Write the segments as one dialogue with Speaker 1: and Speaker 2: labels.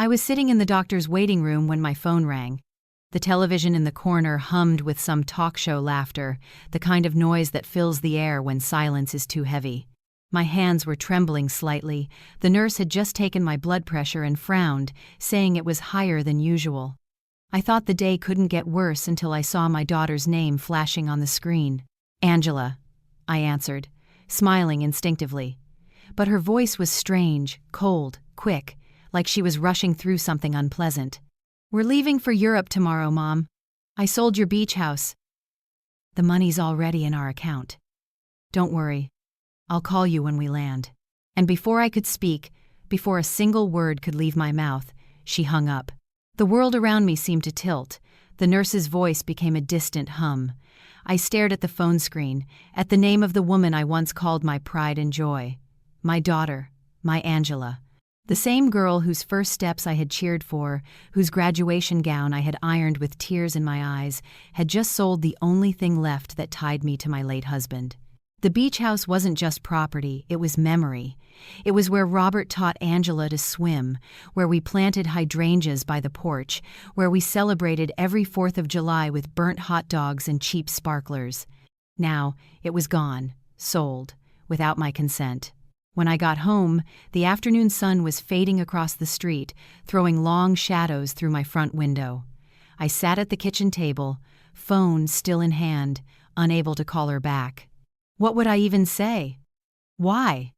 Speaker 1: I was sitting in the doctor's waiting room when my phone rang. The television in the corner hummed with some talk show laughter, the kind of noise that fills the air when silence is too heavy. My hands were trembling slightly. The nurse had just taken my blood pressure and frowned, saying it was higher than usual. I thought the day couldn't get worse until I saw my daughter's name flashing on the screen. Angela, I answered, smiling instinctively. But her voice was strange, cold, quick, like she was rushing through something unpleasant. We're leaving for Europe tomorrow, Mom. I sold your beach house. The money's already in our account. Don't worry. I'll call you when we land. And before I could speak, before a single word could leave my mouth, she hung up. The world around me seemed to tilt. The nurse's voice became a distant hum. I stared at the phone screen, at the name of the woman I once called my pride and joy. My daughter, my Angela. The same girl whose first steps I had cheered for, whose graduation gown I had ironed with tears in my eyes, had just sold the only thing left that tied me to my late husband. The beach house wasn't just property, it was memory. It was where Robert taught Angela to swim, where we planted hydrangeas by the porch, where we celebrated every 4th of July with burnt hot dogs and cheap sparklers. Now, it was gone, sold, without my consent. When I got home, the afternoon sun was fading across the street, throwing long shadows through my front window. I sat at the kitchen table, phone still in hand, unable to call her back. What would I even say? Why?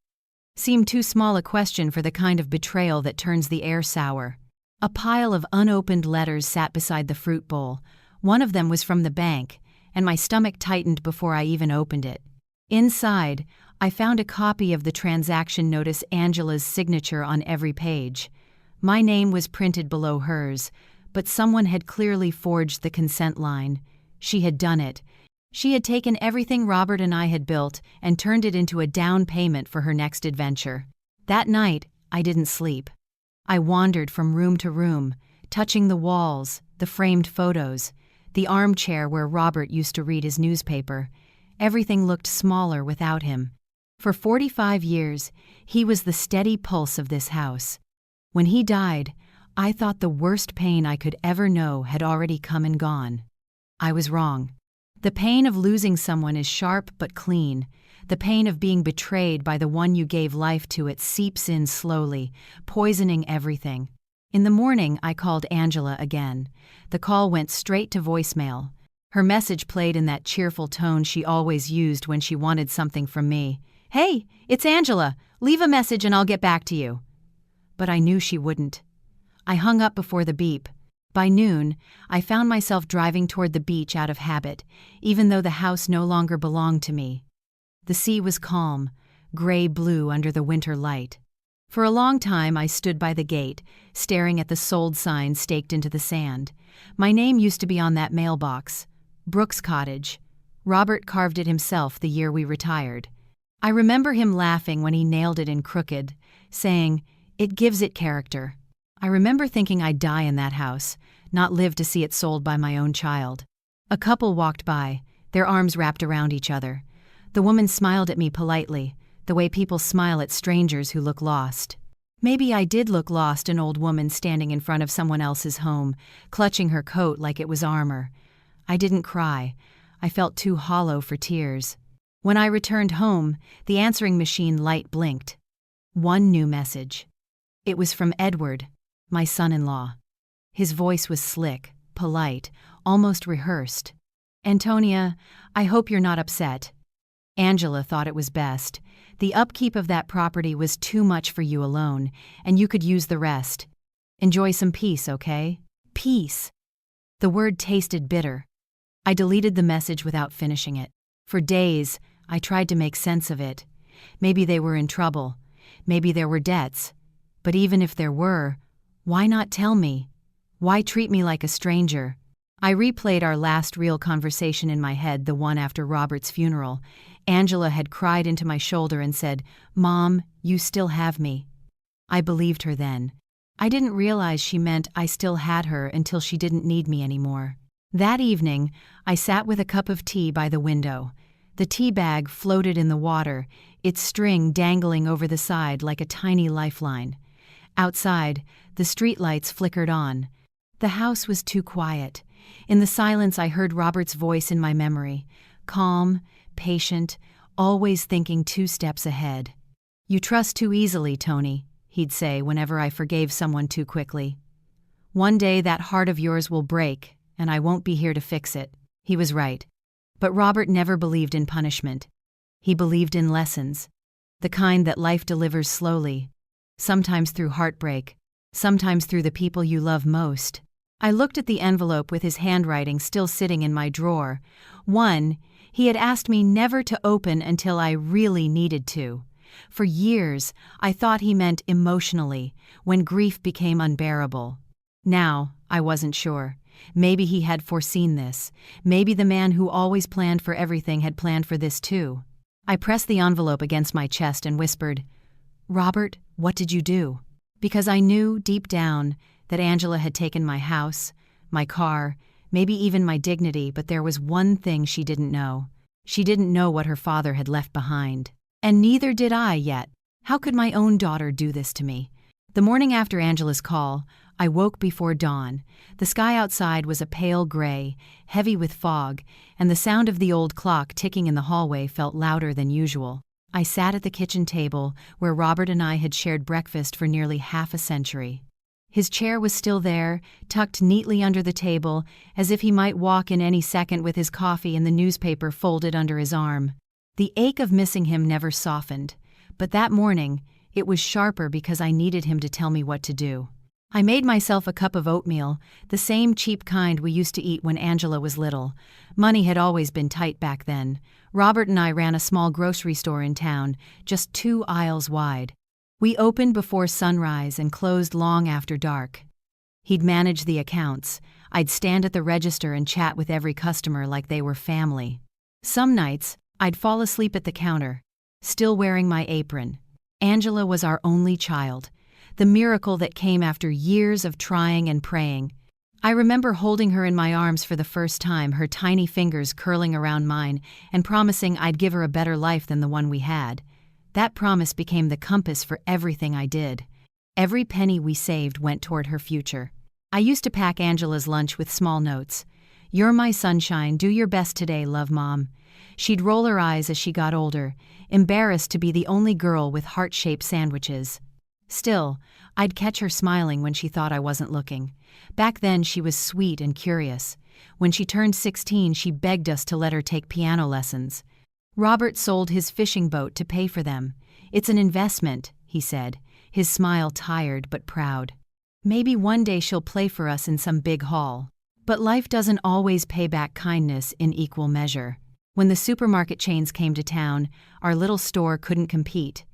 Speaker 1: Seemed too small a question for the kind of betrayal that turns the air sour. A pile of unopened letters sat beside the fruit bowl. One of them was from the bank, and my stomach tightened before I even opened it. Inside, I found a copy of the transaction notice, Angela's signature on every page. My name was printed below hers, but someone had clearly forged the consent line. She had done it. She had taken everything Robert and I had built and turned it into a down payment for her next adventure. That night, I didn't sleep. I wandered from room to room, touching the walls, the framed photos, the armchair where Robert used to read his newspaper. Everything looked smaller without him. For 45 years, he was the steady pulse of this house. When he died, I thought the worst pain I could ever know had already come and gone. I was wrong. The pain of losing someone is sharp but clean. The pain of being betrayed by the one you gave life to, it seeps in slowly, poisoning everything. In the morning, I called Angela again. The call went straight to voicemail. Her message played in that cheerful tone she always used when she wanted something from me. "Hey, it's Angela. Leave a message and I'll get back to you." But I knew she wouldn't. I hung up before the beep. By noon, I found myself driving toward the beach out of habit, even though the house no longer belonged to me. The sea was calm, gray-blue under the winter light. For a long time I stood by the gate, staring at the sold sign staked into the sand. My name used to be on that mailbox. Brooks Cottage. Robert carved it himself the year we retired. I remember him laughing when he nailed it in crooked, saying, "It gives it character." I remember thinking I'd die in that house, not live to see it sold by my own child. A couple walked by, their arms wrapped around each other. The woman smiled at me politely, the way people smile at strangers who look lost. Maybe I did look lost, an old woman standing in front of someone else's home, clutching her coat like it was armor. I didn't cry. I felt too hollow for tears. When I returned home, the answering machine light blinked. One new message. It was from Edward, my son-in-law. His voice was slick, polite, almost rehearsed. "Antonia, I hope you're not upset. Angela thought it was best. The upkeep of that property was too much for you alone, and you could use the rest. Enjoy some peace, okay? Peace." The word tasted bitter. I deleted the message without finishing it. For days, I tried to make sense of it. Maybe they were in trouble. Maybe there were debts. But even if there were, why not tell me? Why treat me like a stranger? I replayed our last real conversation in my head, the one after Robert's funeral. Angela had cried into my shoulder and said, "Mom, you still have me." I believed her then. I didn't realize she meant I still had her until she didn't need me anymore. That evening, I sat with a cup of tea by the window. The tea bag floated in the water, its string dangling over the side like a tiny lifeline. Outside, the streetlights flickered on. The house was too quiet. In the silence, I heard Robert's voice in my memory, calm, patient, always thinking 2 steps ahead. "You trust too easily, Tony," he'd say whenever I forgave someone too quickly. "One day that heart of yours will break, and I won't be here to fix it." He was right. But Robert never believed in punishment. He believed in lessons, the kind that life delivers slowly, sometimes through heartbreak, sometimes through the people you love most. I looked at the envelope with his handwriting still sitting in my drawer. One he had asked me never to open until I really needed to. For years, I thought he meant emotionally, when grief became unbearable. Now, I wasn't sure. Maybe he had foreseen this. Maybe the man who always planned for everything had planned for this too. I pressed the envelope against my chest and whispered, "Robert, what did you do?" Because I knew, deep down, that Angela had taken my house, my car, maybe even my dignity, but there was one thing she didn't know. She didn't know what her father had left behind. And neither did I yet. How could my own daughter do this to me? The morning after Angela's call, I woke before dawn. The sky outside was a pale gray, heavy with fog, and the sound of the old clock ticking in the hallway felt louder than usual. I sat at the kitchen table where Robert and I had shared breakfast for nearly half a century. His chair was still there, tucked neatly under the table, as if he might walk in any second with his coffee and the newspaper folded under his arm. The ache of missing him never softened, but that morning, it was sharper because I needed him to tell me what to do. I made myself a cup of oatmeal, the same cheap kind we used to eat when Angela was little. Money had always been tight back then. Robert and I ran a small grocery store in town, just 2 aisles wide. We opened before sunrise and closed long after dark. He'd manage the accounts. I'd stand at the register and chat with every customer like they were family. Some nights, I'd fall asleep at the counter, still wearing my apron. Angela was our only child, the miracle that came after years of trying and praying. I remember holding her in my arms for the first time, her tiny fingers curling around mine, and promising I'd give her a better life than the one we had. That promise became the compass for everything I did. Every penny we saved went toward her future. I used to pack Angela's lunch with small notes. "You're my sunshine, do your best today, love Mom." She'd roll her eyes as she got older, embarrassed to be the only girl with heart-shaped sandwiches. Still, I'd catch her smiling when she thought I wasn't looking. Back then she was sweet and curious. When she turned 16, she begged us to let her take piano lessons. Robert sold his fishing boat to pay for them. "It's an investment," he said, his smile tired but proud. "Maybe one day she'll play for us in some big hall." But life doesn't always pay back kindness in equal measure. When the supermarket chains came to town, our little store couldn't compete.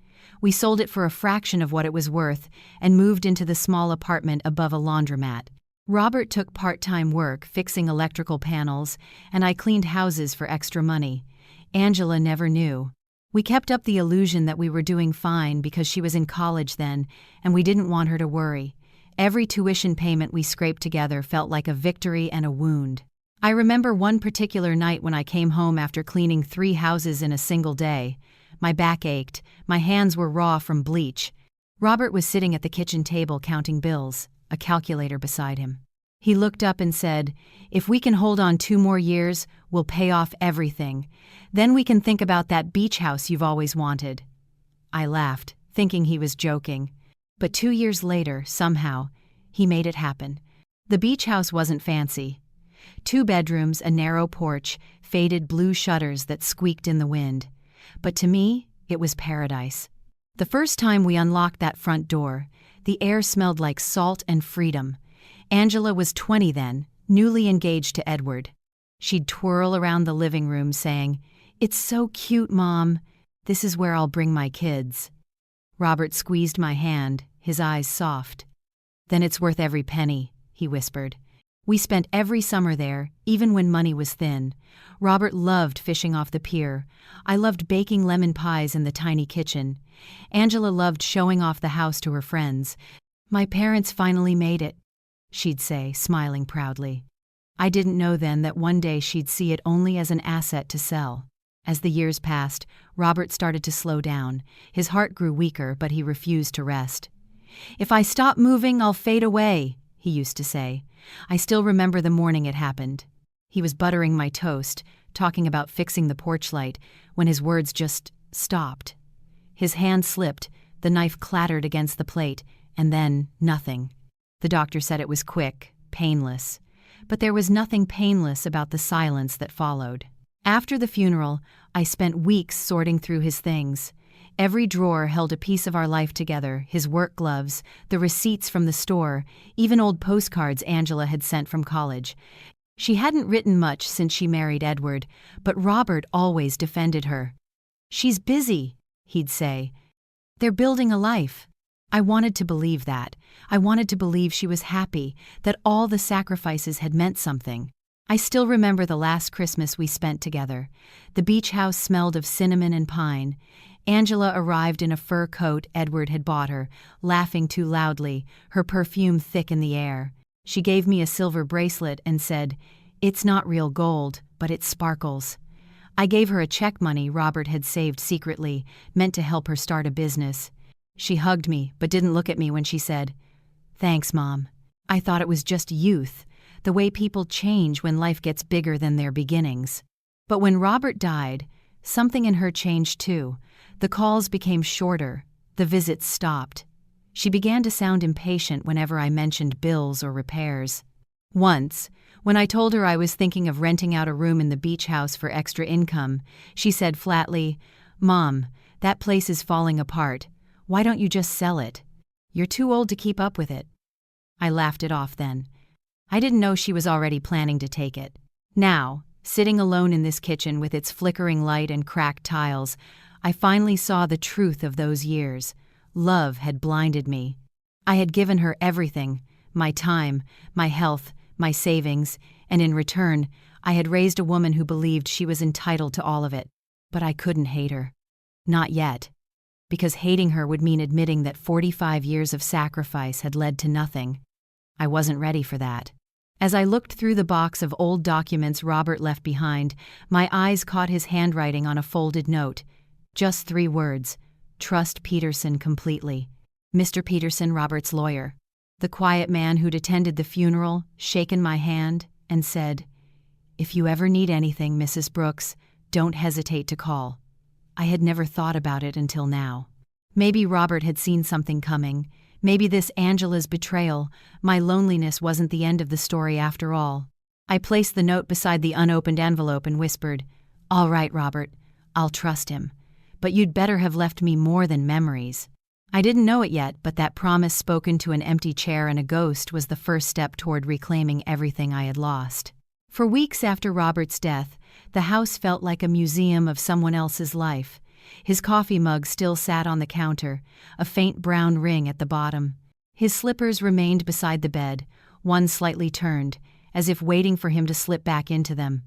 Speaker 1: We sold it for a fraction of what it was worth and moved into the small apartment above a laundromat. Robert took part-time work fixing electrical panels, and I cleaned houses for extra money. Angela never knew. We kept up the illusion that we were doing fine because she was in college then, and we didn't want her to worry. Every tuition payment we scraped together felt like a victory and a wound. I remember one particular night when I came home after cleaning 3 houses in a single day. My back ached, my hands were raw from bleach. Robert was sitting at the kitchen table counting bills, a calculator beside him. He looked up and said, "If we can hold on 2 more years, we'll pay off everything. Then we can think about that beach house you've always wanted." I laughed, thinking he was joking. But 2 years later, somehow, he made it happen. The beach house wasn't fancy. 2 bedrooms, a narrow porch, faded blue shutters that squeaked in the wind. But to me, it was paradise. The first time we unlocked that front door, the air smelled like salt and freedom. Angela was 20 then, newly engaged to Edward. She'd twirl around the living room saying, "It's so cute, Mom. This is where I'll bring my kids." Robert squeezed my hand, his eyes soft. "Then it's worth every penny," he whispered. We spent every summer there, even when money was thin. Robert loved fishing off the pier. I loved baking lemon pies in the tiny kitchen. Angela loved showing off the house to her friends. "My parents finally made it," she'd say, smiling proudly. I didn't know then that one day she'd see it only as an asset to sell. As the years passed, Robert started to slow down. His heart grew weaker, but he refused to rest. "If I stop moving, I'll fade away," he used to say. I still remember the morning it happened. He was buttering my toast, talking about fixing the porch light, when his words just stopped. His hand slipped, the knife clattered against the plate, and then nothing. The doctor said it was quick, painless. But there was nothing painless about the silence that followed. After the funeral, I spent weeks sorting through his things. Every drawer held a piece of our life together, his work gloves, the receipts from the store, even old postcards Angela had sent from college. She hadn't written much since she married Edward, but Robert always defended her. "She's busy," he'd say. "They're building a life." I wanted to believe that. I wanted to believe she was happy, that all the sacrifices had meant something. I still remember the last Christmas we spent together. The beach house smelled of cinnamon and pine. Angela arrived in a fur coat Edward had bought her, laughing too loudly, her perfume thick in the air. She gave me a silver bracelet and said, "It's not real gold, but it sparkles." I gave her a check money Robert had saved secretly, meant to help her start a business. She hugged me, but didn't look at me when she said, "Thanks, Mom." I thought it was just youth, the way people change when life gets bigger than their beginnings. But when Robert died, something in her changed too. The calls became shorter, the visits stopped. She began to sound impatient whenever I mentioned bills or repairs. Once, when I told her I was thinking of renting out a room in the beach house for extra income, she said flatly, "Mom, that place is falling apart. Why don't you just sell it? You're too old to keep up with it." I laughed it off then. I didn't know she was already planning to take it. Now, sitting alone in this kitchen with its flickering light and cracked tiles, I finally saw the truth of those years. Love had blinded me. I had given her everything, my time, my health, my savings, and in return, I had raised a woman who believed she was entitled to all of it. But I couldn't hate her. Not yet. Because hating her would mean admitting that 45 years of sacrifice had led to nothing. I wasn't ready for that. As I looked through the box of old documents Robert left behind, my eyes caught his handwriting on a folded note. Just 3 words: "Trust Peterson completely." Mr. Peterson, Robert's lawyer. The quiet man who'd attended the funeral, shaken my hand, and said, "If you ever need anything, Mrs. Brooks, don't hesitate to call." I had never thought about it until now. Maybe Robert had seen something coming. Maybe this Angela's betrayal, my loneliness, wasn't the end of the story after all. I placed the note beside the unopened envelope and whispered, "All right, Robert, I'll trust him. But you'd better have left me more than memories." I didn't know it yet, but that promise spoken to an empty chair and a ghost was the first step toward reclaiming everything I had lost. For weeks after Robert's death, the house felt like a museum of someone else's life. His coffee mug still sat on the counter, a faint brown ring at the bottom. His slippers remained beside the bed, one slightly turned, as if waiting for him to slip back into them.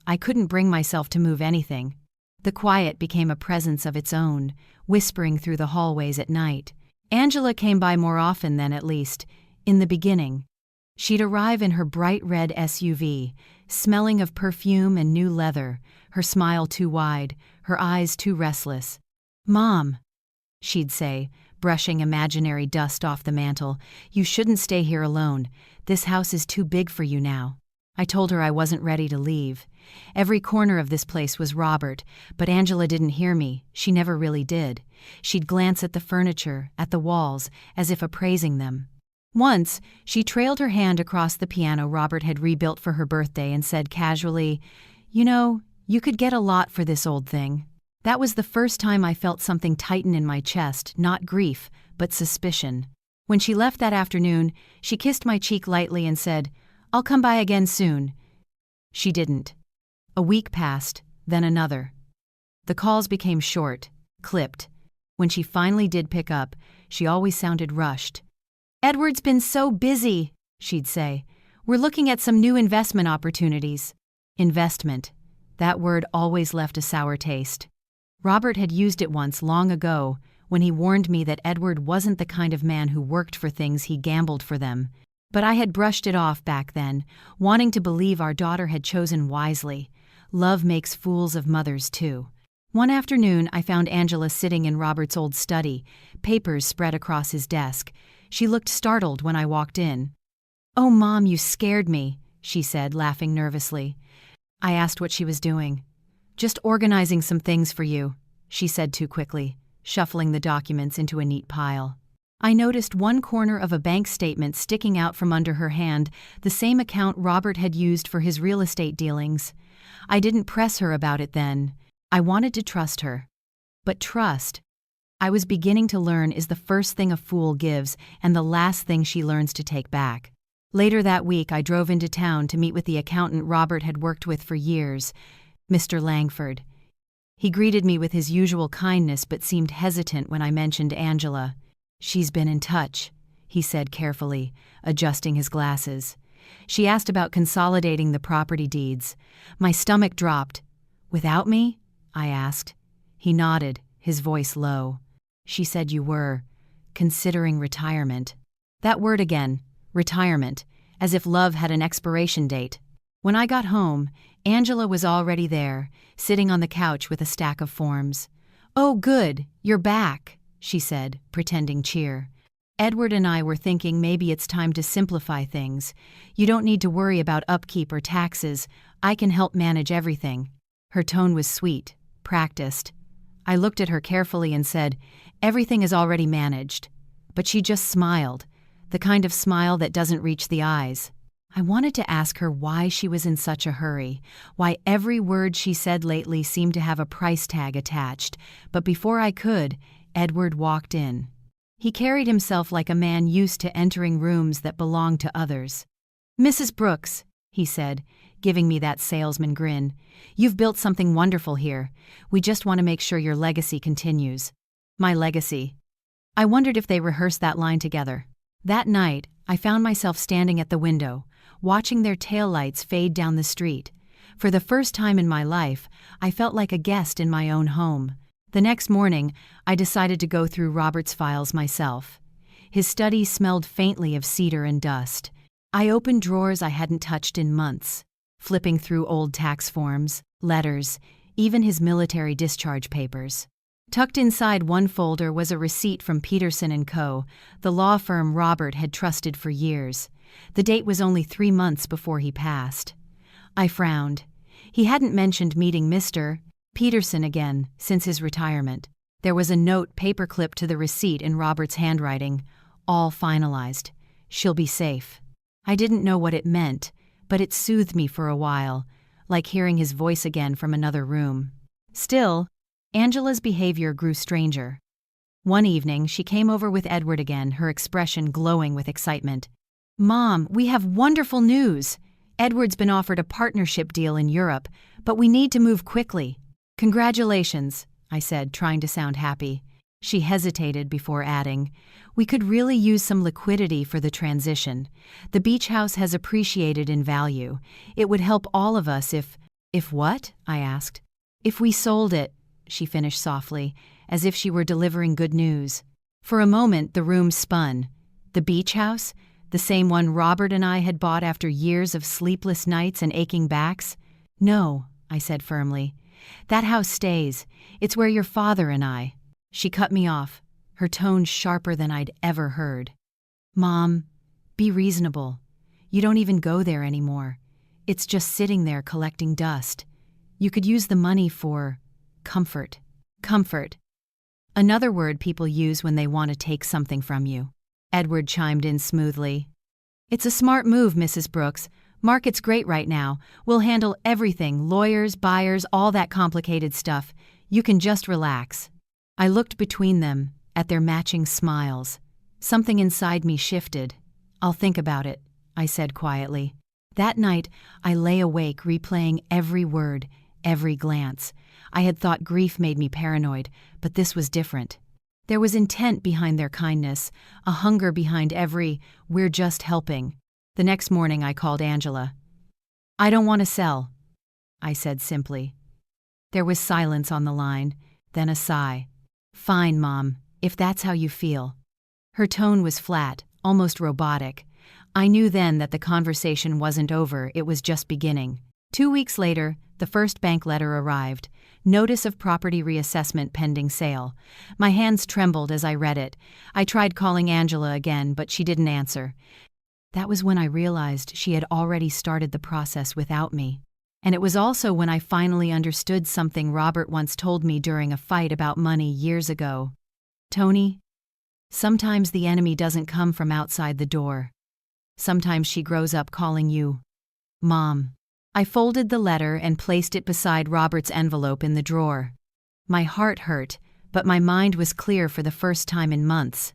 Speaker 1: I couldn't bring myself to move anything. The quiet became a presence of its own, whispering through the hallways at night. Angela came by more often then, at least, in the beginning. She'd arrive in her bright red SUV, smelling of perfume and new leather, her smile too wide, her eyes too restless. "Mom," she'd say, brushing imaginary dust off the mantel, "you shouldn't stay here alone. This house is too big for you now." I told her I wasn't ready to leave. Every corner of this place was Robert, but Angela didn't hear me. She never really did. She'd glance at the furniture, at the walls, as if appraising them. Once, she trailed her hand across the piano Robert had rebuilt for her birthday and said casually, "You know, you could get a lot for this old thing." That was the first time I felt something tighten in my chest, not grief, but suspicion. When she left that afternoon, she kissed my cheek lightly and said, "I'll come by again soon." She didn't. A week passed, then another. The calls became short, clipped. When she finally did pick up, she always sounded rushed. "Edward's been so busy," she'd say. "We're looking at some new investment opportunities." Investment. That word always left a sour taste. Robert had used it once long ago, when he warned me that Edward wasn't the kind of man who worked for things, he gambled for them. But I had brushed it off back then, wanting to believe our daughter had chosen wisely. Love makes fools of mothers too. One afternoon, I found Angela sitting in Robert's old study, papers spread across his desk. She looked startled when I walked in. "Oh, Mom, you scared me," she said, laughing nervously. I asked what she was doing. "Just organizing some things for you," she said too quickly, shuffling the documents into a neat pile. I noticed one corner of a bank statement sticking out from under her hand, the same account Robert had used for his real estate dealings. I didn't press her about it then. I wanted to trust her. But trust, I was beginning to learn, is the first thing a fool gives and the last thing she learns to take back. Later that week, I drove into town to meet with the accountant Robert had worked with for years, Mr. Langford. He greeted me with his usual kindness but seemed hesitant when I mentioned Angela. "She's been in touch," he said carefully, adjusting his glasses. "She asked about consolidating the property deeds." My stomach dropped. "Without me?" I asked. He nodded, his voice low. "She said you were considering retirement." That word again, retirement, as if love had an expiration date. When I got home, Angela was already there, sitting on the couch with a stack of forms. "Oh, good, you're back," she said, pretending cheer. "Edward and I were thinking maybe it's time to simplify things. You don't need to worry about upkeep or taxes. I can help manage everything." Her tone was sweet, practiced. I looked at her carefully and said, "Everything is already managed." But she just smiled, the kind of smile that doesn't reach the eyes. I wanted to ask her why she was in such a hurry, why every word she said lately seemed to have a price tag attached, but before I could, Edward walked in. He carried himself like a man used to entering rooms that belonged to others. "Mrs. Brooks," he said, giving me that salesman grin, "you've built something wonderful here. We just want to make sure your legacy continues." My legacy. I wondered if they rehearsed that line together. That night, I found myself standing at the window, watching their taillights fade down the street. For the first time in my life, I felt like a guest in my own home. The next morning, I decided to go through Robert's files myself. His study smelled faintly of cedar and dust. I opened drawers I hadn't touched in months, flipping through old tax forms, letters, even his military discharge papers. Tucked inside one folder was a receipt from Peterson & Co., the law firm Robert had trusted for years. The date was only 3 months before he passed. I frowned. He hadn't mentioned meeting Mr. Peterson again since his retirement. There was a note paperclipped to the receipt in Robert's handwriting, all finalized. "She'll be safe." I didn't know what it meant, but it soothed me for a while, like hearing his voice again from another room. Still, Angela's behavior grew stranger. One evening, she came over with Edward again, her expression glowing with excitement. "Mom, we have wonderful news. Edward's been offered a partnership deal in Europe, but we need to move quickly." "Congratulations," I said, trying to sound happy. She hesitated before adding, "We could really use some liquidity for the transition. The beach house has appreciated in value. It would help all of us if..." "If what?" I asked. "If we sold it," she finished softly, as if she were delivering good news. For a moment, the room spun. The beach house? The same one Robert and I had bought after years of sleepless nights and aching backs? "No," I said firmly. "That house stays. It's where your father and I..." She cut me off, her tone sharper than I'd ever heard. "Mom, be reasonable. You don't even go there anymore. It's just sitting there collecting dust. You could use the money for comfort." Comfort. Another word people use when they want to take something from you. Edward chimed in smoothly. "It's a smart move, Mrs. Brooks. Market's great right now. We'll handle everything, lawyers, buyers, all that complicated stuff. You can just relax." I looked between them, at their matching smiles. Something inside me shifted. "I'll think about it," I said quietly. That night, I lay awake replaying every word, every glance. I had thought grief made me paranoid, but this was different. There was intent behind their kindness, a hunger behind every, "we're just helping." The next morning I called Angela. "I don't want to sell," I said simply. There was silence on the line, then a sigh. "Fine, Mom, if that's how you feel." Her tone was flat, almost robotic. I knew then that the conversation wasn't over, it was just beginning. 2 weeks later, The first bank letter arrived. Notice of property reassessment pending sale. My hands trembled as I read it. I tried calling Angela again, but she didn't answer. That was when I realized she had already started the process without me. And it was also when I finally understood something Robert once told me during a fight about money years ago. Tony, sometimes the enemy doesn't come from outside the door. Sometimes she grows up calling you Mom. I folded the letter and placed it beside Robert's envelope in the drawer. My heart hurt, but my mind was clear for the first time in months.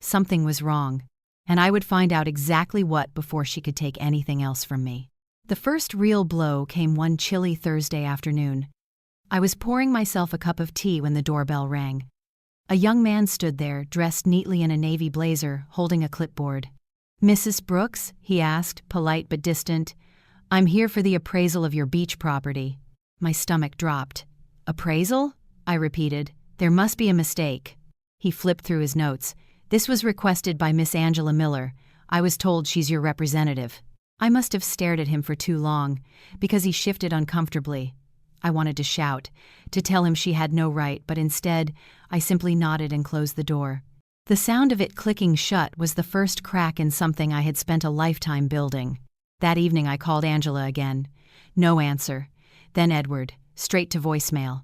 Speaker 1: Something was wrong, and I would find out exactly what before she could take anything else from me. The first real blow came one chilly Thursday afternoon. I was pouring myself a cup of tea when the doorbell rang. A young man stood there, dressed neatly in a navy blazer, holding a clipboard. "Mrs. Brooks?" he asked, polite but distant. "I'm here for the appraisal of your beach property." My stomach dropped. "Appraisal?" I repeated. "There must be a mistake." He flipped through his notes. "This was requested by Miss Angela Miller. I was told she's your representative." I must have stared at him for too long, because he shifted uncomfortably. I wanted to shout, to tell him she had no right, but instead, I simply nodded and closed the door. The sound of it clicking shut was the first crack in something I had spent a lifetime building. That evening I called Angela again. No answer. Then Edward, straight to voicemail.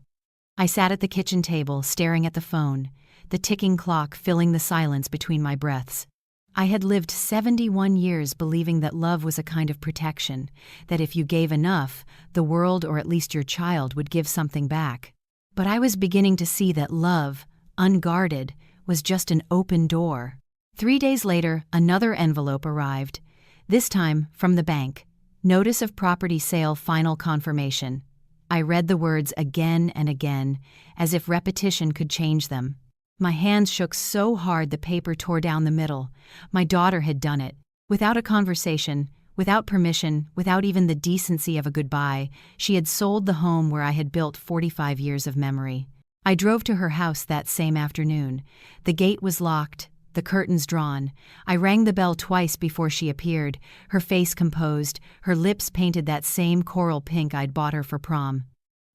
Speaker 1: I sat at the kitchen table, staring at the phone, the ticking clock filling the silence between my breaths. I had lived 71 years believing that love was a kind of protection, that if you gave enough, the world or at least your child would give something back. But I was beginning to see that love, unguarded, was just an open door. 3 days later, another envelope arrived, this time from the bank. Notice of property sale final confirmation. I read the words again and again, as if repetition could change them. My hands shook so hard the paper tore down the middle. My daughter had done it. Without a conversation, without permission, without even the decency of a goodbye, she had sold the home where I had built 45 years of memory. I drove to her house that same afternoon. The gate was locked, the curtains drawn. I rang the bell twice before she appeared, her face composed, her lips painted that same coral pink I'd bought her for prom.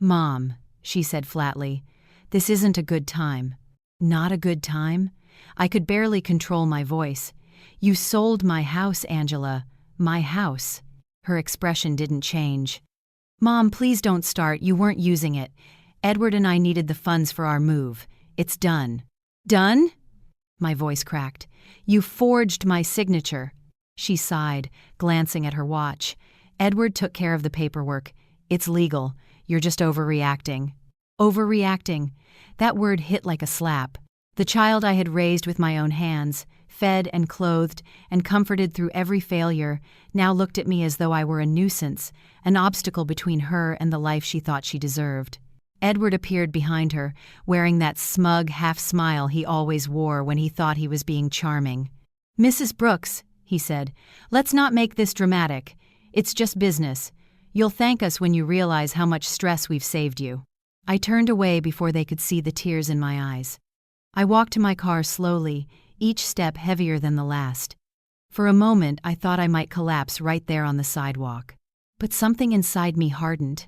Speaker 1: "Mom," she said flatly, "this isn't a good time." Not a good time? I could barely control my voice. "You sold my house, Angela. My house." Her expression didn't change. "Mom, please don't start. You weren't using it. Edward and I needed the funds for our move. It's done." "Done?" My voice cracked. "You forged my signature." She sighed, glancing at her watch. "Edward took care of the paperwork. It's legal. You're just overreacting." Overreacting. That word hit like a slap. The child I had raised with my own hands, fed and clothed and comforted through every failure, now looked at me as though I were a nuisance, an obstacle between her and the life she thought she deserved. Edward appeared behind her, wearing that smug half-smile he always wore when he thought he was being charming. "Mrs. Brooks," he said, "let's not make this dramatic. It's just business. You'll thank us when you realize how much stress we've saved you." I turned away before they could see the tears in my eyes. I walked to my car slowly, each step heavier than the last. For a moment, I thought I might collapse right there on the sidewalk. But something inside me hardened.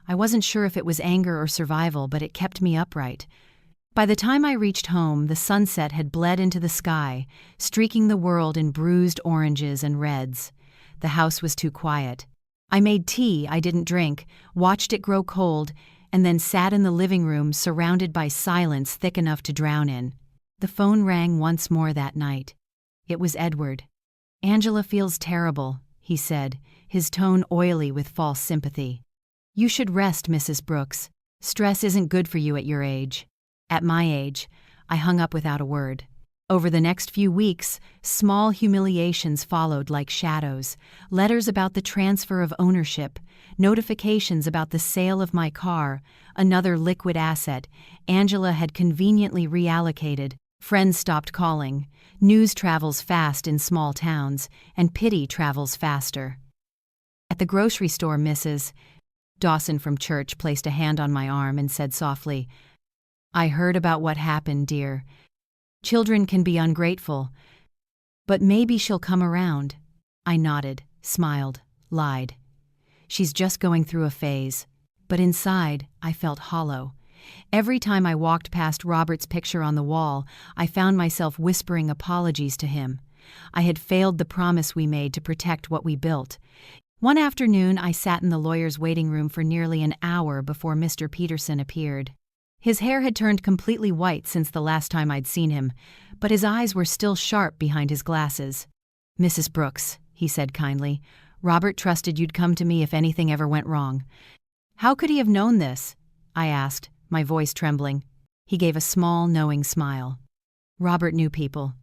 Speaker 1: I wasn't sure if it was anger or survival, but it kept me upright. By the time I reached home, the sunset had bled into the sky, streaking the world in bruised oranges and reds. The house was too quiet. I made tea I didn't drink, watched it grow cold, and then sat in the living room surrounded by silence thick enough to drown in. The phone rang once more that night. It was Edward. "Angela feels terrible," he said, his tone oily with false sympathy. "You should rest, Mrs. Brooks. Stress isn't good for you at your age." At my age, I hung up without a word. Over the next few weeks, small humiliations followed like shadows, letters about the transfer of ownership, notifications about the sale of my car, another liquid asset Angela had conveniently reallocated. Friends stopped calling. News travels fast in small towns, and pity travels faster. At the grocery store, Mrs. Dawson from church placed a hand on my arm and said softly, "I heard about what happened, dear. Children can be ungrateful, but maybe she'll come around." I nodded, smiled, lied. "She's just going through a phase." but inside, I felt hollow. Every time I walked past Robert's picture on the wall, I found myself whispering apologies to him. I had failed the promise we made to protect what we built. One afternoon, I sat in the lawyer's waiting room for nearly an hour before Mr. Peterson appeared. His hair had turned completely white since the last time I'd seen him, but his eyes were still sharp behind his glasses. "Mrs. Brooks," he said kindly, "Robert trusted you'd come to me if anything ever went wrong." "How could he have known this?" I asked, my voice trembling. He gave a small, knowing smile. "Robert knew people.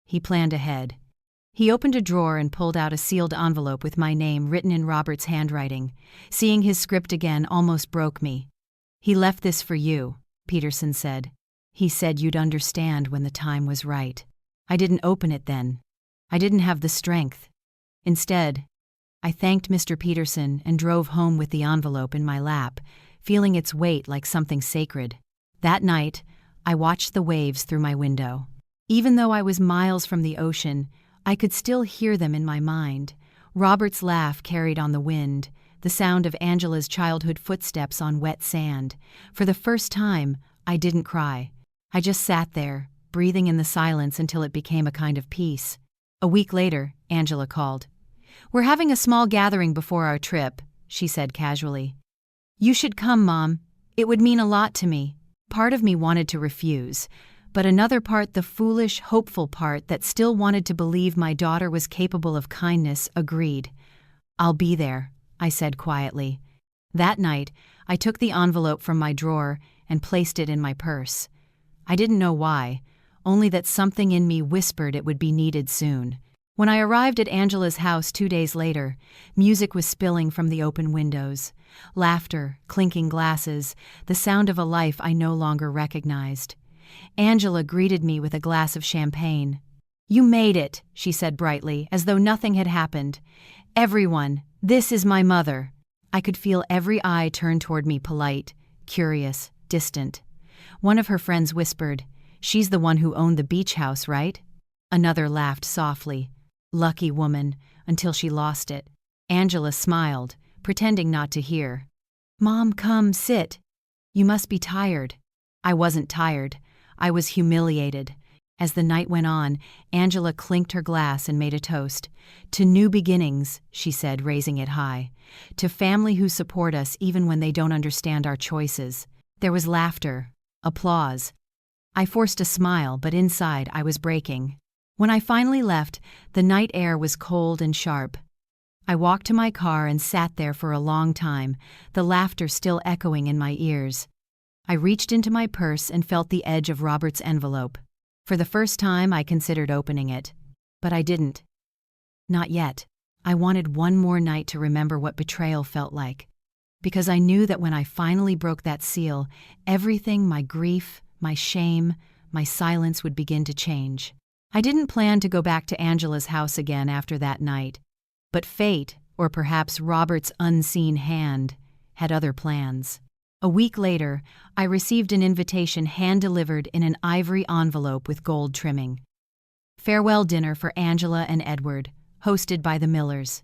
Speaker 1: He planned ahead." He opened a drawer and pulled out a sealed envelope with my name written in Robert's handwriting. Seeing his script again almost broke me. "He left this for you," Peterson said. "He said you'd understand when the time was right." I didn't open it then. I didn't have the strength. Instead, I thanked Mr. Peterson and drove home with the envelope in my lap, feeling its weight like something sacred. That night, I watched the waves through my window. Even though I was miles from the ocean, I could still hear them in my mind. Robert's laugh carried on the wind, the sound of Angela's childhood footsteps on wet sand. For the first time, I didn't cry. I just sat there, breathing in the silence until it became a kind of peace. A week later, Angela called. "We're having a small gathering before our trip," she said casually. "You should come, Mom. It would mean a lot to me." Part of me wanted to refuse, but another part, the foolish, hopeful part that still wanted to believe my daughter was capable of kindness, agreed. "I'll be there," I said quietly. That night, I took the envelope from my drawer and placed it in my purse. I didn't know why, only that something in me whispered it would be needed soon. When I arrived at Angela's house 2 days later, music was spilling from the open windows. Laughter, clinking glasses, the sound of a life I no longer recognized. Angela greeted me with a glass of champagne. "You made it," she said brightly, as though nothing had happened. "Everyone, this is my mother." I could feel every eye turn toward me, polite, curious, distant. One of her friends whispered, "She's the one who owned the beach house, right?" Another laughed softly. "Lucky woman, until she lost it." Angela smiled, pretending not to hear. "Mom, come, sit. You must be tired." I wasn't tired. I was humiliated. As the night went on, Angela clinked her glass and made a toast. "To new beginnings," she said, raising it high. "To family who support us even when they don't understand our choices." There was laughter, applause. I forced a smile, but inside I was breaking. When I finally left, the night air was cold and sharp. I walked to my car and sat there for a long time, the laughter still echoing in my ears. I reached into my purse and felt the edge of Robert's envelope. For the first time, I considered opening it. But I didn't. Not yet. I wanted one more night to remember what betrayal felt like. Because I knew that when I finally broke that seal, everything, my grief, my shame, my silence would begin to change. I didn't plan to go back to Angela's house again after that night. But fate, or perhaps Robert's unseen hand, had other plans. A week later, I received an invitation hand-delivered in an ivory envelope with gold trimming. Farewell dinner for Angela and Edward, hosted by the Millers.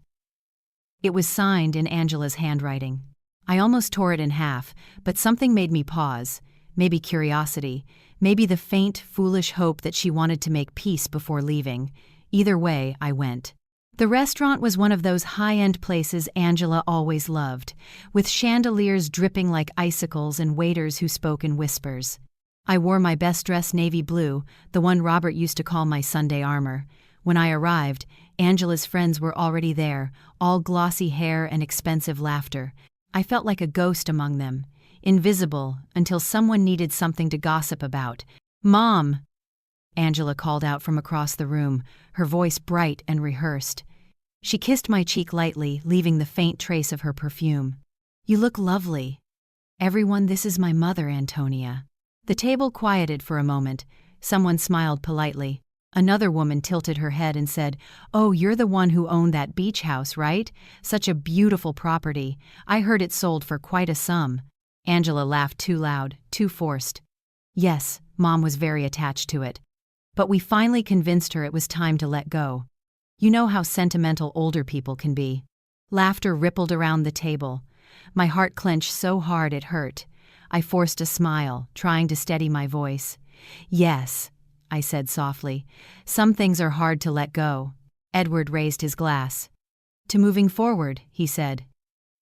Speaker 1: It was signed in Angela's handwriting. I almost tore it in half, but something made me pause. Maybe curiosity, maybe the faint, foolish hope that she wanted to make peace before leaving. Either way, I went. The restaurant was one of those high-end places Angela always loved, with chandeliers dripping like icicles and waiters who spoke in whispers. I wore my best-dressed navy blue, the one Robert used to call my Sunday armor. When I arrived, Angela's friends were already there, all glossy hair and expensive laughter. I felt like a ghost among them, invisible until someone needed something to gossip about. "Mom!" Angela called out from across the room, her voice bright and rehearsed. She kissed my cheek lightly, leaving the faint trace of her perfume. "You look lovely." "Everyone, this is my mother, Antonia." The table quieted for a moment. Someone smiled politely. Another woman tilted her head and said, "Oh, you're the one who owned that beach house, right? Such a beautiful property. I heard it sold for quite a sum." Angela laughed too loud, too forced. "Yes, Mom was very attached to it. But we finally convinced her it was time to let go. You know how sentimental older people can be." Laughter rippled around the table. My heart clenched so hard it hurt. I forced a smile, trying to steady my voice. "Yes," I said softly. "Some things are hard to let go." Edward raised his glass. "To moving forward," he said.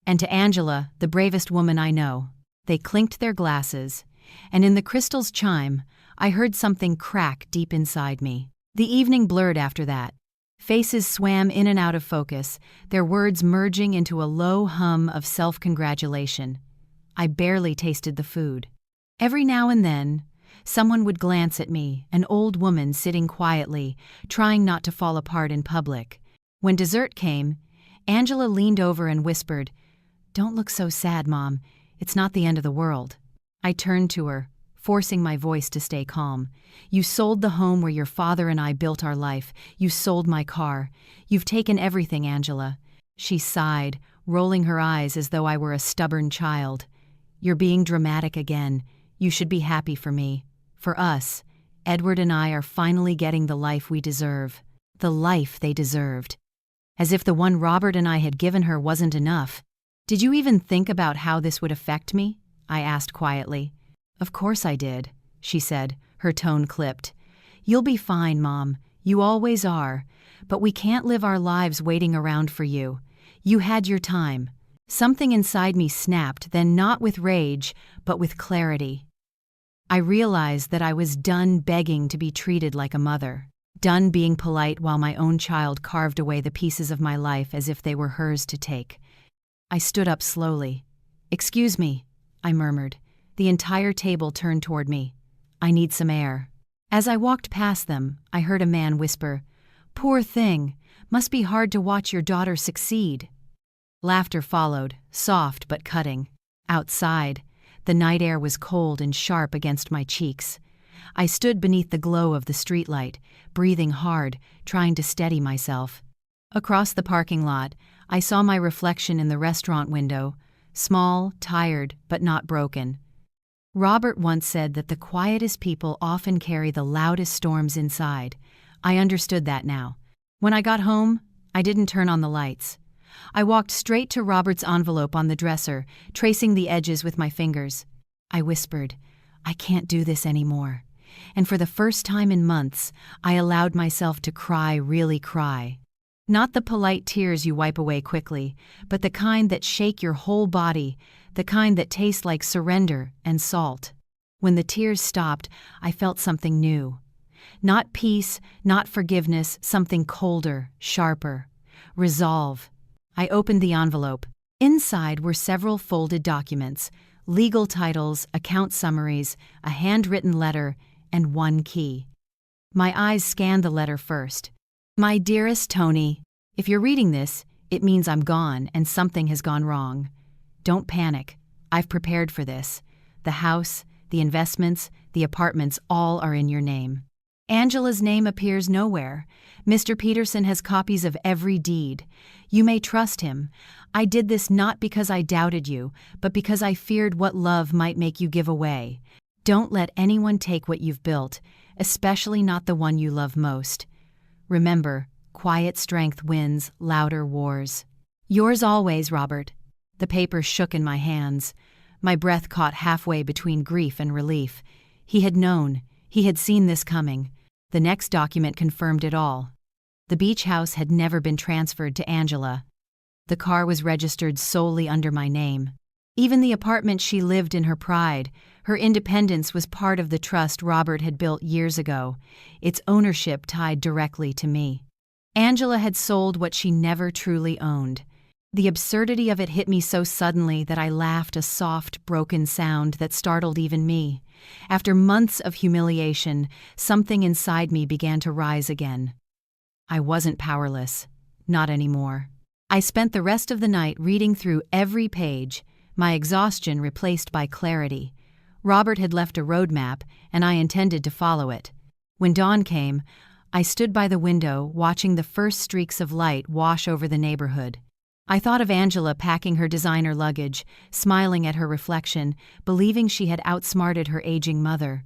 Speaker 1: "And to Angela, the bravest woman I know." They clinked their glasses, and in the crystal's chime, I heard something crack deep inside me. The evening blurred after that. Faces swam in and out of focus, their words merging into a low hum of self-congratulation. I barely tasted the food. Every now and then, someone would glance at me, an old woman sitting quietly, trying not to fall apart in public. When dessert came, Angela leaned over and whispered, "Don't look so sad, Mom. It's not the end of the world." I turned to her, forcing my voice to stay calm. "You sold the home where your father and I built our life. You sold my car. You've taken everything, Angela." She sighed, rolling her eyes as though I were a stubborn child. "You're being dramatic again. You should be happy for me. For us, Edward and I are finally getting the life we deserve. The life they deserved. As if the one Robert and I had given her wasn't enough. Did you even think about how this would affect me?" I asked quietly. "Of course I did," she said, her tone clipped. "You'll be fine, Mom. You always are. But we can't live our lives waiting around for you. You had your time." Something inside me snapped, then not with rage, but with clarity. I realized that I was done begging to be treated like a mother. Done being polite while my own child carved away the pieces of my life as if they were hers to take. I stood up slowly. "Excuse me," I murmured. The entire table turned toward me. "I need some air." As I walked past them, I heard a man whisper, "Poor thing, must be hard to watch your daughter succeed." Laughter followed, soft but cutting. Outside, the night air was cold and sharp against my cheeks. I stood beneath the glow of the streetlight, breathing hard, trying to steady myself. Across the parking lot, I saw my reflection in the restaurant window, small, tired, but not broken. Robert once said that the quietest people often carry the loudest storms inside. I understood that now. When I got home, I didn't turn on the lights. I walked straight to Robert's envelope on the dresser, tracing the edges with my fingers. I whispered, "I can't do this anymore." And for the first time in months, I allowed myself to cry, really cry. Not the polite tears you wipe away quickly, but the kind that shake your whole body, the kind that taste like surrender and salt. When the tears stopped, I felt something new. Not peace, not forgiveness, something colder, sharper. Resolve. I opened the envelope. Inside were several folded documents, legal titles, account summaries, a handwritten letter, and one key. My eyes scanned the letter first. "My dearest Tony, if you're reading this, it means I'm gone and something has gone wrong. Don't panic. I've prepared for this. The house, the investments, the apartments all are in your name. Angela's name appears nowhere. Mr. Peterson has copies of every deed. You may trust him. I did this not because I doubted you, but because I feared what love might make you give away. Don't let anyone take what you've built, especially not the one you love most. Remember, quiet strength wins louder wars. Yours always, Robert." The paper shook in my hands. My breath caught halfway between grief and relief. He had known. He had seen this coming. The next document confirmed it all. The beach house had never been transferred to Angela. The car was registered solely under my name. Even the apartment she lived in her pride, her independence was part of the trust Robert had built years ago, its ownership tied directly to me. Angela had sold what she never truly owned. The absurdity of it hit me so suddenly that I laughed, a soft, broken sound that startled even me. After months of humiliation, something inside me began to rise again. I wasn't powerless. Not anymore. I spent the rest of the night reading through every page, my exhaustion replaced by clarity. Robert had left a roadmap, and I intended to follow it. When dawn came, I stood by the window, watching the first streaks of light wash over the neighborhood. I thought of Angela packing her designer luggage, smiling at her reflection, believing she had outsmarted her aging mother.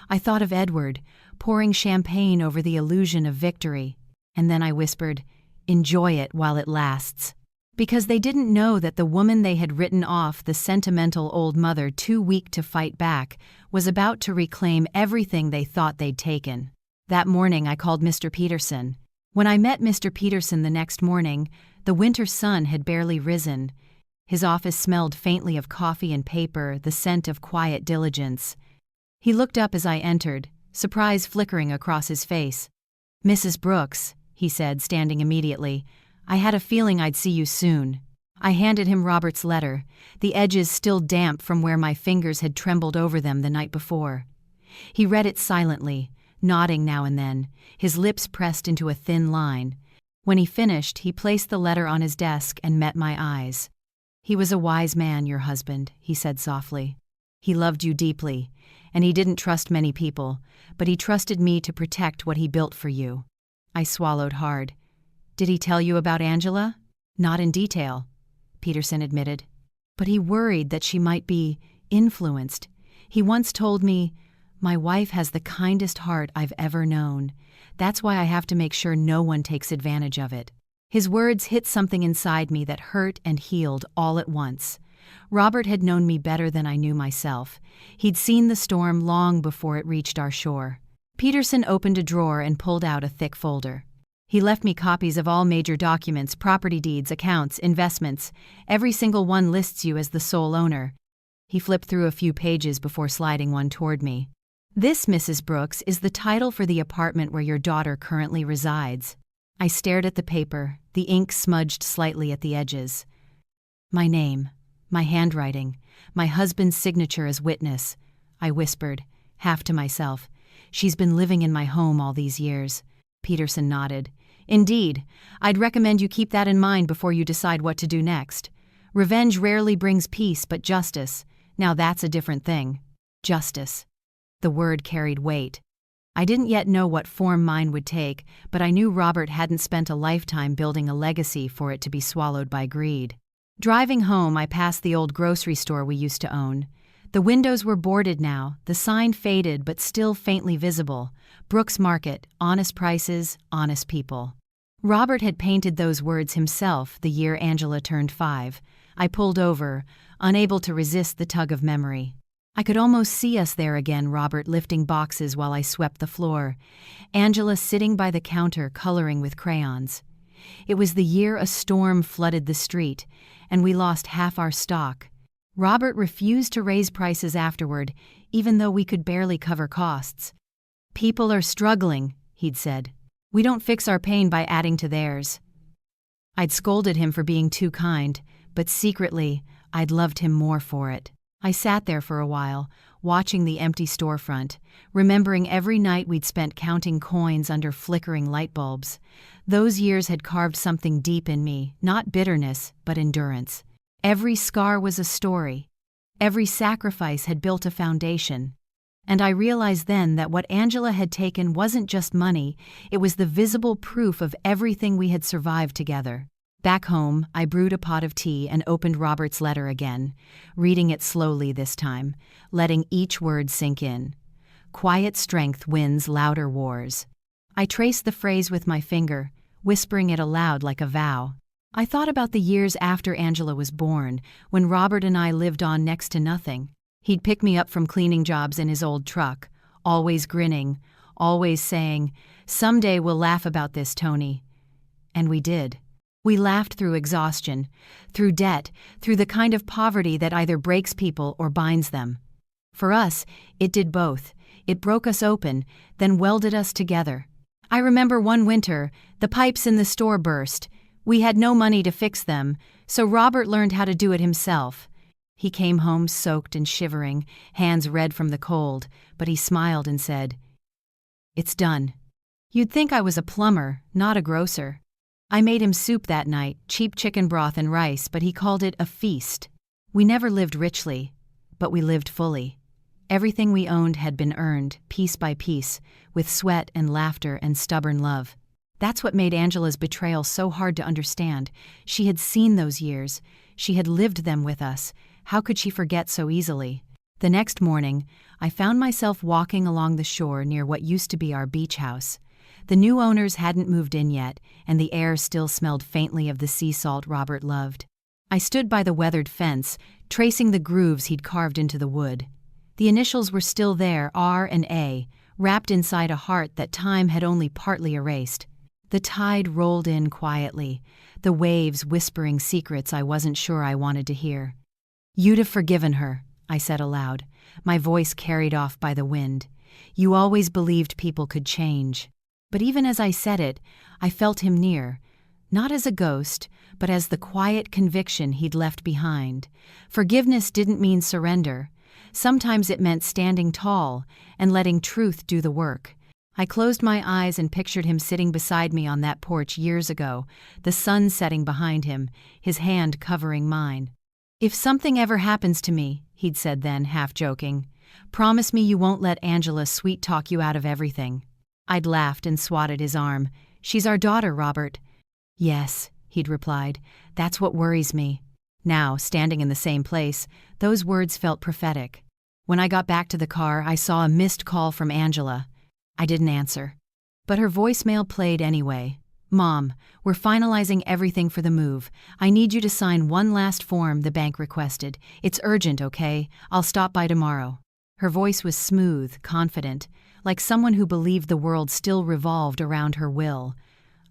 Speaker 1: I thought of Edward, pouring champagne over the illusion of victory. And then I whispered, "Enjoy it while it lasts." Because they didn't know that the woman they had written off, the sentimental old mother too weak to fight back, was about to reclaim everything they thought they'd taken. That morning I called Mr. Peterson. When I met Mr. Peterson the next morning, the winter sun had barely risen. His office smelled faintly of coffee and paper, the scent of quiet diligence. He looked up as I entered, surprise flickering across his face. "Mrs. Brooks," he said, standing immediately, "I had a feeling I'd see you soon." I handed him Robert's letter, the edges still damp from where my fingers had trembled over them the night before. He read it silently, nodding now and then, his lips pressed into a thin line. When he finished, he placed the letter on his desk and met my eyes. "He was a wise man, your husband," he said softly. "He loved you deeply, and he didn't trust many people, but he trusted me to protect what he built for you." I swallowed hard. "Did he tell you about Angela?" "Not in detail," Peterson admitted. "But he worried that she might be influenced. He once told me, 'My wife has the kindest heart I've ever known. That's why I have to make sure no one takes advantage of it.'" His words hit something inside me that hurt and healed all at once. Robert had known me better than I knew myself. He'd seen the storm long before it reached our shore. Peterson opened a drawer and pulled out a thick folder. He left me copies of all major documents, property deeds, accounts, investments. Every single one lists you as the sole owner. He flipped through a few pages before sliding one toward me. "This, Mrs. Brooks, is the title for the apartment where your daughter currently resides." I stared at the paper, the ink smudged slightly at the edges. "My name, my handwriting, my husband's signature as witness," I whispered, half to myself. "She's been living in my home all these years." Peterson nodded. "Indeed, I'd recommend you keep that in mind before you decide what to do next. Revenge rarely brings peace, but justice. Now that's a different thing." Justice. The word carried weight. I didn't yet know what form mine would take, but I knew Robert hadn't spent a lifetime building a legacy for it to be swallowed by greed. Driving home, I passed the old grocery store we used to own. The windows were boarded now, the sign faded but still faintly visible. Brooks Market, honest prices, honest people. Robert had painted those words himself the year Angela turned 5. I pulled over, unable to resist the tug of memory. I could almost see us there again, Robert lifting boxes while I swept the floor, Angela sitting by the counter coloring with crayons. It was the year a storm flooded the street, and we lost half our stock. Robert refused to raise prices afterward, even though we could barely cover costs. "People are struggling," he'd said. "We don't fix our pain by adding to theirs." I'd scolded him for being too kind, but secretly, I'd loved him more for it. I sat there for a while, watching the empty storefront, remembering every night we'd spent counting coins under flickering light bulbs. Those years had carved something deep in me, not bitterness, but endurance. Every scar was a story. Every sacrifice had built a foundation. And I realized then that what Angela had taken wasn't just money, it was the visible proof of everything we had survived together. Back home, I brewed a pot of tea and opened Robert's letter again, reading it slowly this time, letting each word sink in. "Quiet strength wins louder wars." I traced the phrase with my finger, whispering it aloud like a vow. I thought about the years after Angela was born, when Robert and I lived on next to nothing. He'd pick me up from cleaning jobs in his old truck, always grinning, always saying, "Someday we'll laugh about this, Tony." And we did. We laughed through exhaustion, through debt, through the kind of poverty that either breaks people or binds them. For us, it did both. It broke us open, then welded us together. I remember one winter, the pipes in the store burst. We had no money to fix them, so Robert learned how to do it himself. He came home soaked and shivering, hands red from the cold, but he smiled and said, "It's done." You'd think I was a plumber, not a grocer. I made him soup that night, cheap chicken broth and rice, but he called it a feast. We never lived richly, but we lived fully. Everything we owned had been earned, piece by piece, with sweat and laughter and stubborn love. That's what made Angela's betrayal so hard to understand. She had seen those years. She had lived them with us. How could she forget so easily? The next morning, I found myself walking along the shore near what used to be our beach house. The new owners hadn't moved in yet, and the air still smelled faintly of the sea salt Robert loved. I stood by the weathered fence, tracing the grooves he'd carved into the wood. The initials were still there, R and A, wrapped inside a heart that time had only partly erased. The tide rolled in quietly, the waves whispering secrets I wasn't sure I wanted to hear. "You'd have forgiven her," I said aloud, my voice carried off by the wind. "You always believed people could change." But even as I said it, I felt him near, not as a ghost, but as the quiet conviction he'd left behind. Forgiveness didn't mean surrender. Sometimes it meant standing tall and letting truth do the work. I closed my eyes and pictured him sitting beside me on that porch years ago, the sun setting behind him, his hand covering mine. "If something ever happens to me," he'd said then, half joking, "promise me you won't let Angela sweet-talk you out of everything." I'd laughed and swatted his arm. "She's our daughter, Robert." "Yes," he'd replied, "that's what worries me." Now, standing in the same place, those words felt prophetic. When I got back to the car, I saw a missed call from Angela. I didn't answer. But her voicemail played anyway. "Mom, we're finalizing everything for the move. I need you to sign one last form the bank requested. It's urgent, okay? I'll stop by tomorrow." Her voice was smooth, confident, like someone who believed the world still revolved around her will.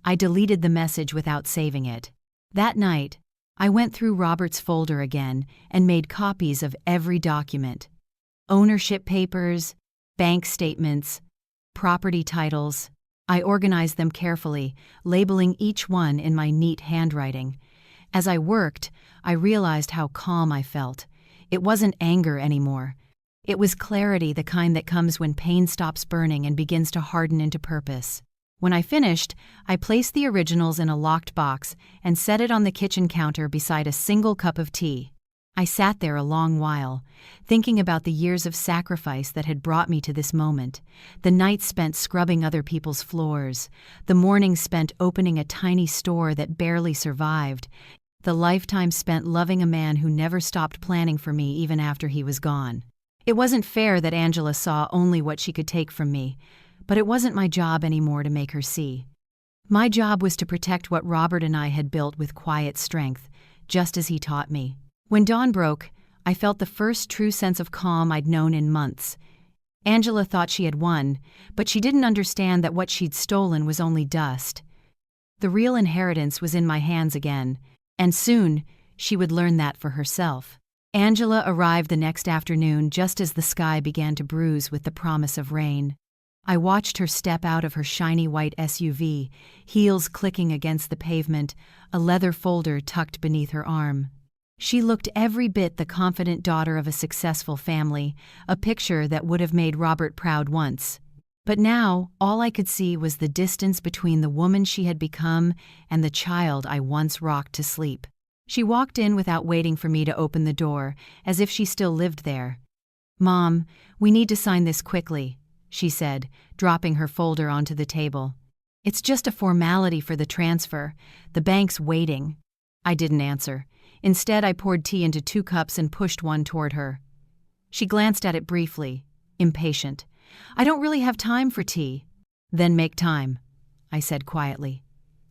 Speaker 1: I deleted the message without saving it. That night, I went through Robert's folder again and made copies of every document. Ownership papers, bank statements, property titles. I organized them carefully, labeling each one in my neat handwriting. As I worked, I realized how calm I felt. It wasn't anger anymore. It was clarity, the kind that comes when pain stops burning and begins to harden into purpose. When I finished, I placed the originals in a locked box and set it on the kitchen counter beside a single cup of tea. I sat there a long while, thinking about the years of sacrifice that had brought me to this moment, the nights spent scrubbing other people's floors, the mornings spent opening a tiny store that barely survived, the lifetime spent loving a man who never stopped planning for me even after he was gone. It wasn't fair that Angela saw only what she could take from me, but it wasn't my job anymore to make her see. My job was to protect what Robert and I had built with quiet strength, just as he taught me. When dawn broke, I felt the first true sense of calm I'd known in months. Angela thought she had won, but she didn't understand that what she'd stolen was only dust. The real inheritance was in my hands again, and soon she would learn that for herself. Angela arrived the next afternoon just as the sky began to bruise with the promise of rain. I watched her step out of her shiny white SUV, heels clicking against the pavement, a leather folder tucked beneath her arm. She looked every bit the confident daughter of a successful family, a picture that would have made Robert proud once. But now, all I could see was the distance between the woman she had become and the child I once rocked to sleep. She walked in without waiting for me to open the door, as if she still lived there. "Mom, we need to sign this quickly," she said, dropping her folder onto the table. "It's just a formality for the transfer. The bank's waiting." I didn't answer. Instead, I poured tea into 2 cups and pushed one toward her. She glanced at it briefly, impatient. "I don't really have time for tea." "Then make time," I said quietly.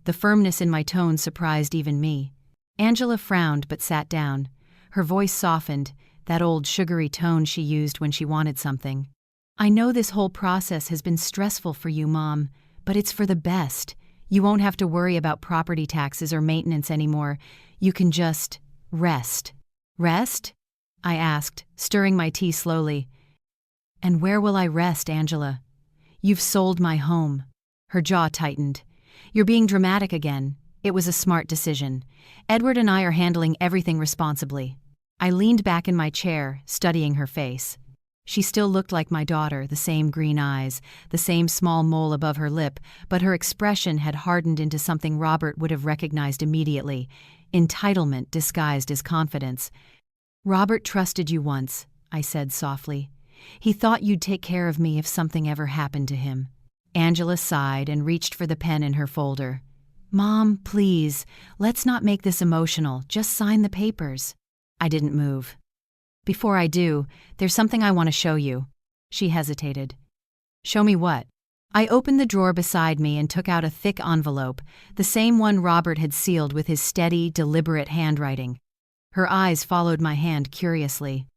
Speaker 1: The firmness in my tone surprised even me. Angela frowned but sat down. Her voice softened, that old sugary tone she used when she wanted something. "I know this whole process has been stressful for you, Mom, but it's for the best. You won't have to worry about property taxes or maintenance anymore. You can just rest." "Rest?" I asked, stirring my tea slowly. "And where will I rest, Angela? You've sold my home." Her jaw tightened. "You're being dramatic again." It was a smart decision. Edward and I are handling everything responsibly. I leaned back in my chair, studying her face. She still looked like my daughter, the same green eyes, the same small mole above her lip, but her expression had hardened into something Robert would have recognized immediately, entitlement disguised as confidence. "Robert trusted you once," I said softly. "He thought you'd take care of me if something ever happened to him." Angela sighed and reached for the pen in her folder. "Mom, please, let's not make this emotional. Just sign the papers." I didn't move. "Before I do, there's something I want to show you." She hesitated. "Show me what?" I opened the drawer beside me and took out a thick envelope, the same one Robert had sealed with his steady, deliberate handwriting. Her eyes followed my hand curiously.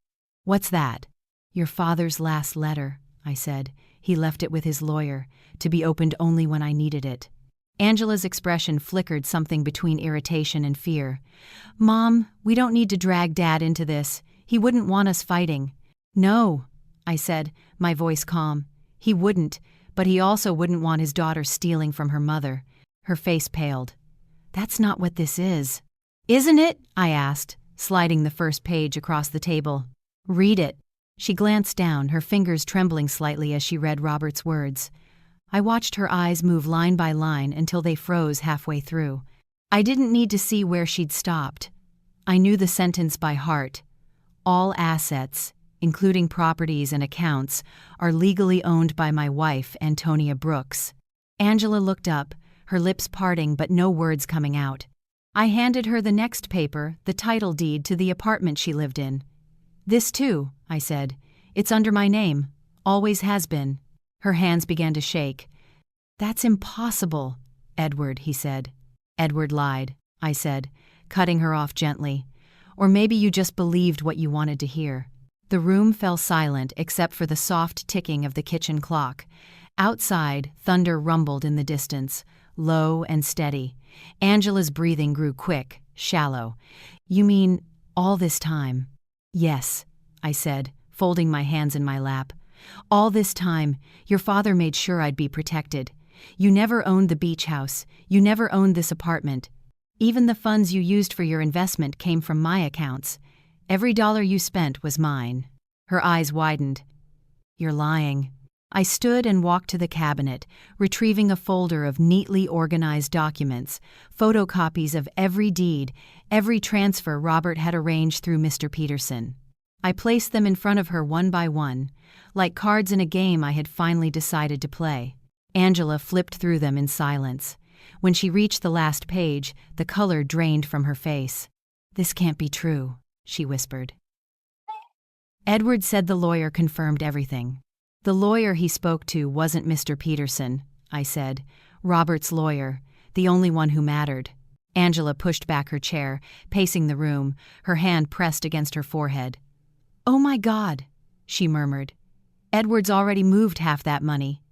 Speaker 1: "What's that?" "Your father's last letter," I said. "He left it with his lawyer, to be opened only when I needed it." Angela's expression flickered something between irritation and fear. "Mom, we don't need to drag Dad into this. He wouldn't want us fighting." "No," I said, my voice calm. "He wouldn't, but he also wouldn't want his daughter stealing from her mother." Her face paled. "That's not what this is." "Isn't it?" I asked, sliding the first page across the table. "Read it." She glanced down, her fingers trembling slightly as she read Robert's words. I watched her eyes move line by line until they froze halfway through. I didn't need to see where she'd stopped. I knew the sentence by heart. "All assets, including properties and accounts, are legally owned by my wife, Antonia Brooks." Angela looked up, her lips parting but no words coming out. I handed her the next paper, the title deed to the apartment she lived in. "This too," I said. "It's under my name. Always has been." Her hands began to shake. "That's impossible, Edward," he said. "Edward lied," I said, cutting her off gently. "Or maybe you just believed what you wanted to hear." The room fell silent except for the soft ticking of the kitchen clock. Outside, thunder rumbled in the distance, low and steady. Angela's breathing grew quick, shallow. "You mean all this time?" "Yes," I said, folding my hands in my lap. "All this time, your father made sure I'd be protected. You never owned the beach house. You never owned this apartment. Even the funds you used for your investment came from my accounts. Every dollar you spent was mine." Her eyes widened. "You're lying." I stood and walked to the cabinet, retrieving a folder of neatly organized documents, photocopies of every deed, every transfer Robert had arranged through Mr. Peterson. I placed them in front of her one by one, like cards in a game I had finally decided to play. Angela flipped through them in silence. When she reached the last page, the color drained from her face. "This can't be true," she whispered. Edward said the lawyer confirmed everything. "The lawyer he spoke to wasn't Mr. Peterson," I said. "Robert's lawyer, the only one who mattered." Angela pushed back her chair, pacing the room, her hand pressed against her forehead. "Oh my God," she murmured. "Edward's already moved half that money.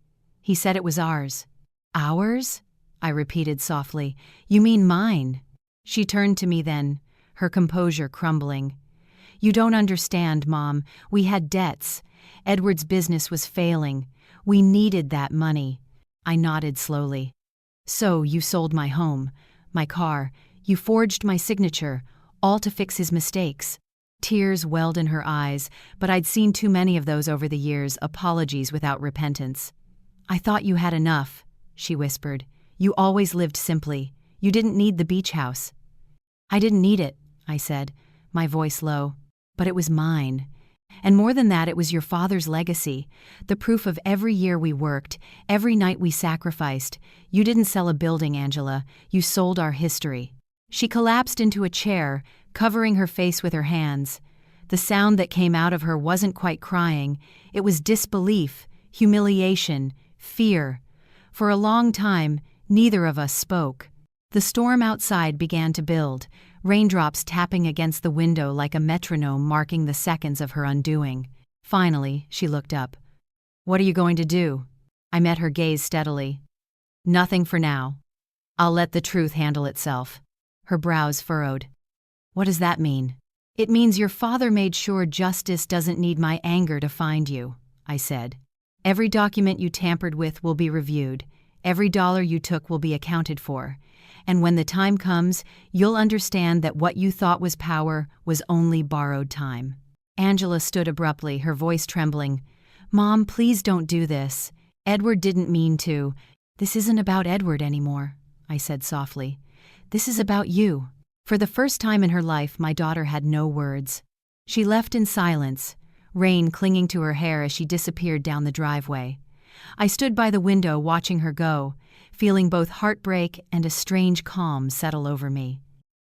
Speaker 1: He said it was ours." "Ours?" I repeated softly. "You mean mine?" She turned to me then, her composure crumbling. "You don't understand, Mom. We had debts. Edward's business was failing. We needed that money." I nodded slowly. "So you sold my home, my car, you forged my signature, all to fix his mistakes." Tears welled in her eyes, but I'd seen too many of those over the years, apologies without repentance. "I thought you had enough," she whispered. "You always lived simply. You didn't need the beach house." "I didn't need it," I said, my voice low. "But it was mine. And more than that, it was your father's legacy, the proof of every year we worked, every night we sacrificed. You didn't sell a building, Angela. You sold our history." She collapsed into a chair, covering her face with her hands. The sound that came out of her wasn't quite crying. It was disbelief, humiliation, fear. For a long time, neither of us spoke. The storm outside began to build, raindrops tapping against the window like a metronome marking the seconds of her undoing. Finally, she looked up. "What are you going to do?" I met her gaze steadily. "Nothing for now. I'll let the truth handle itself." Her brows furrowed. "What does that mean?" "It means your father made sure justice doesn't need my anger to find you," I said. "Every document you tampered with will be reviewed. Every dollar you took will be accounted for. And when the time comes, you'll understand that what you thought was power was only borrowed time." Angela stood abruptly, her voice trembling. "Mom, please don't do this. Edward didn't mean to." "This isn't about Edward anymore," I said softly. "This is about you." For the first time in her life, my daughter had no words. She left in silence, rain clinging to her hair as she disappeared down the driveway. I stood by the window watching her go, feeling both heartbreak and a strange calm settle over me.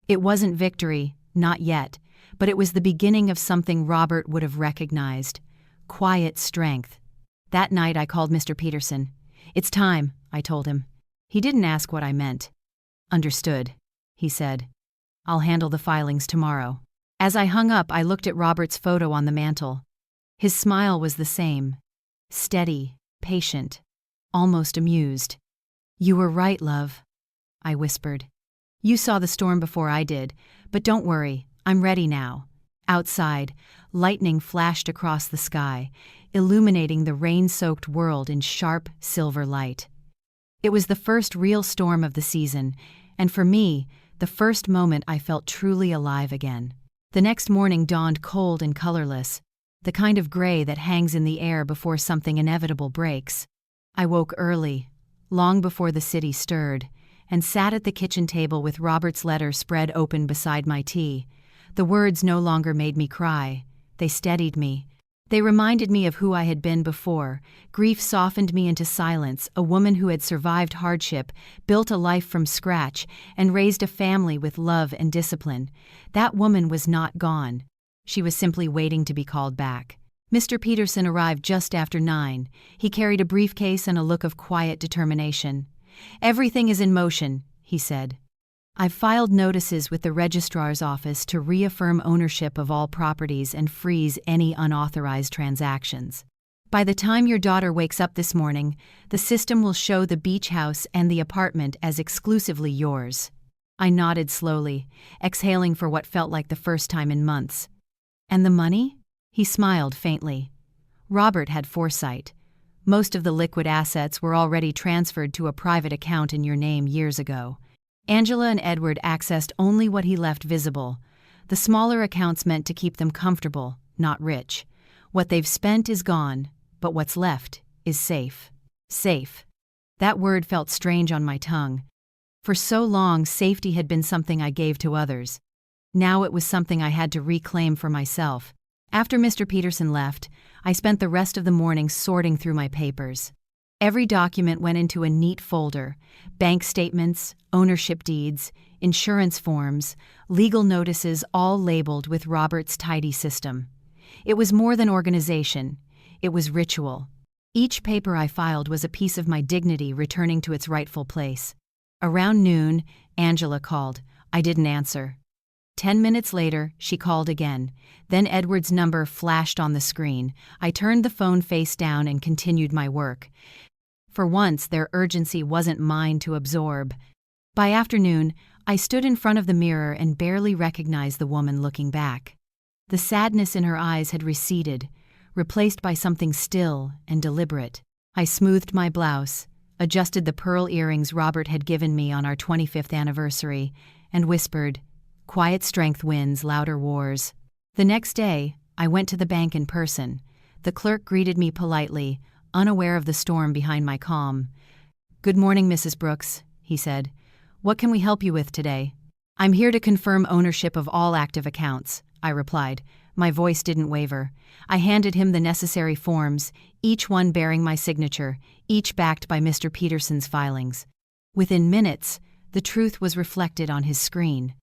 Speaker 1: It wasn't victory, not yet, but it was the beginning of something Robert would have recognized: quiet strength. That night I called Mr. Peterson. "It's time," I told him. He didn't ask what I meant. "Understood," he said. "I'll handle the filings tomorrow." As I hung up, I looked at Robert's photo on the mantel. His smile was the same. Steady, patient, almost amused. "You were right, love," I whispered. "You saw the storm before I did, but don't worry, I'm ready now." Outside, lightning flashed across the sky, illuminating the rain-soaked world in sharp, silver light. It was the first real storm of the season, and for me, the first moment I felt truly alive again. The next morning dawned cold and colorless, the kind of gray that hangs in the air before something inevitable breaks. I woke early, long before the city stirred, and sat at the kitchen table with Robert's letter spread open beside my tea. The words no longer made me cry. They steadied me. They reminded me of who I had been before. Grief softened me into silence, a woman who had survived hardship, built a life from scratch, and raised a family with love and discipline. That woman was not gone. She was simply waiting to be called back. Mr. Peterson arrived just after 9. He carried a briefcase and a look of quiet determination. "Everything is in motion," he said. "I've filed notices with the registrar's office to reaffirm ownership of all properties and freeze any unauthorized transactions. By the time your daughter wakes up this morning, the system will show the beach house and the apartment as exclusively yours." I nodded slowly, exhaling for what felt like the first time in months. "And the money?" He smiled faintly. Robert had foresight. "Most of the liquid assets were already transferred to a private account in your name years ago. Angela and Edward accessed only what he left visible. The smaller accounts meant to keep them comfortable, not rich. What they've spent is gone, but what's left is safe." Safe. That word felt strange on my tongue. For so long, safety had been something I gave to others. Now it was something I had to reclaim for myself. After Mr. Peterson left, I spent the rest of the morning sorting through my papers. Every document went into a neat folder: bank statements, ownership deeds, insurance forms, legal notices, all labeled with Robert's tidy system. It was more than organization. It was ritual. Each paper I filed was a piece of my dignity returning to its rightful place. Around noon, Angela called. I didn't answer. 10 minutes later, she called again. Then Edward's number flashed on the screen. I turned the phone face down and continued my work. For once, their urgency wasn't mine to absorb. By afternoon, I stood in front of the mirror and barely recognized the woman looking back. The sadness in her eyes had receded, replaced by something still and deliberate. I smoothed my blouse, adjusted the pearl earrings Robert had given me on our 25th anniversary, and whispered, "Quiet strength wins louder wars." The next day, I went to the bank in person. The clerk greeted me politely, unaware of the storm behind my calm. "Good morning, Mrs. Brooks," he said. "What can we help you with today?" "I'm here to confirm ownership of all active accounts," I replied. My voice didn't waver. I handed him the necessary forms, each one bearing my signature, each backed by Mr. Peterson's filings. Within minutes, the truth was reflected on his screen.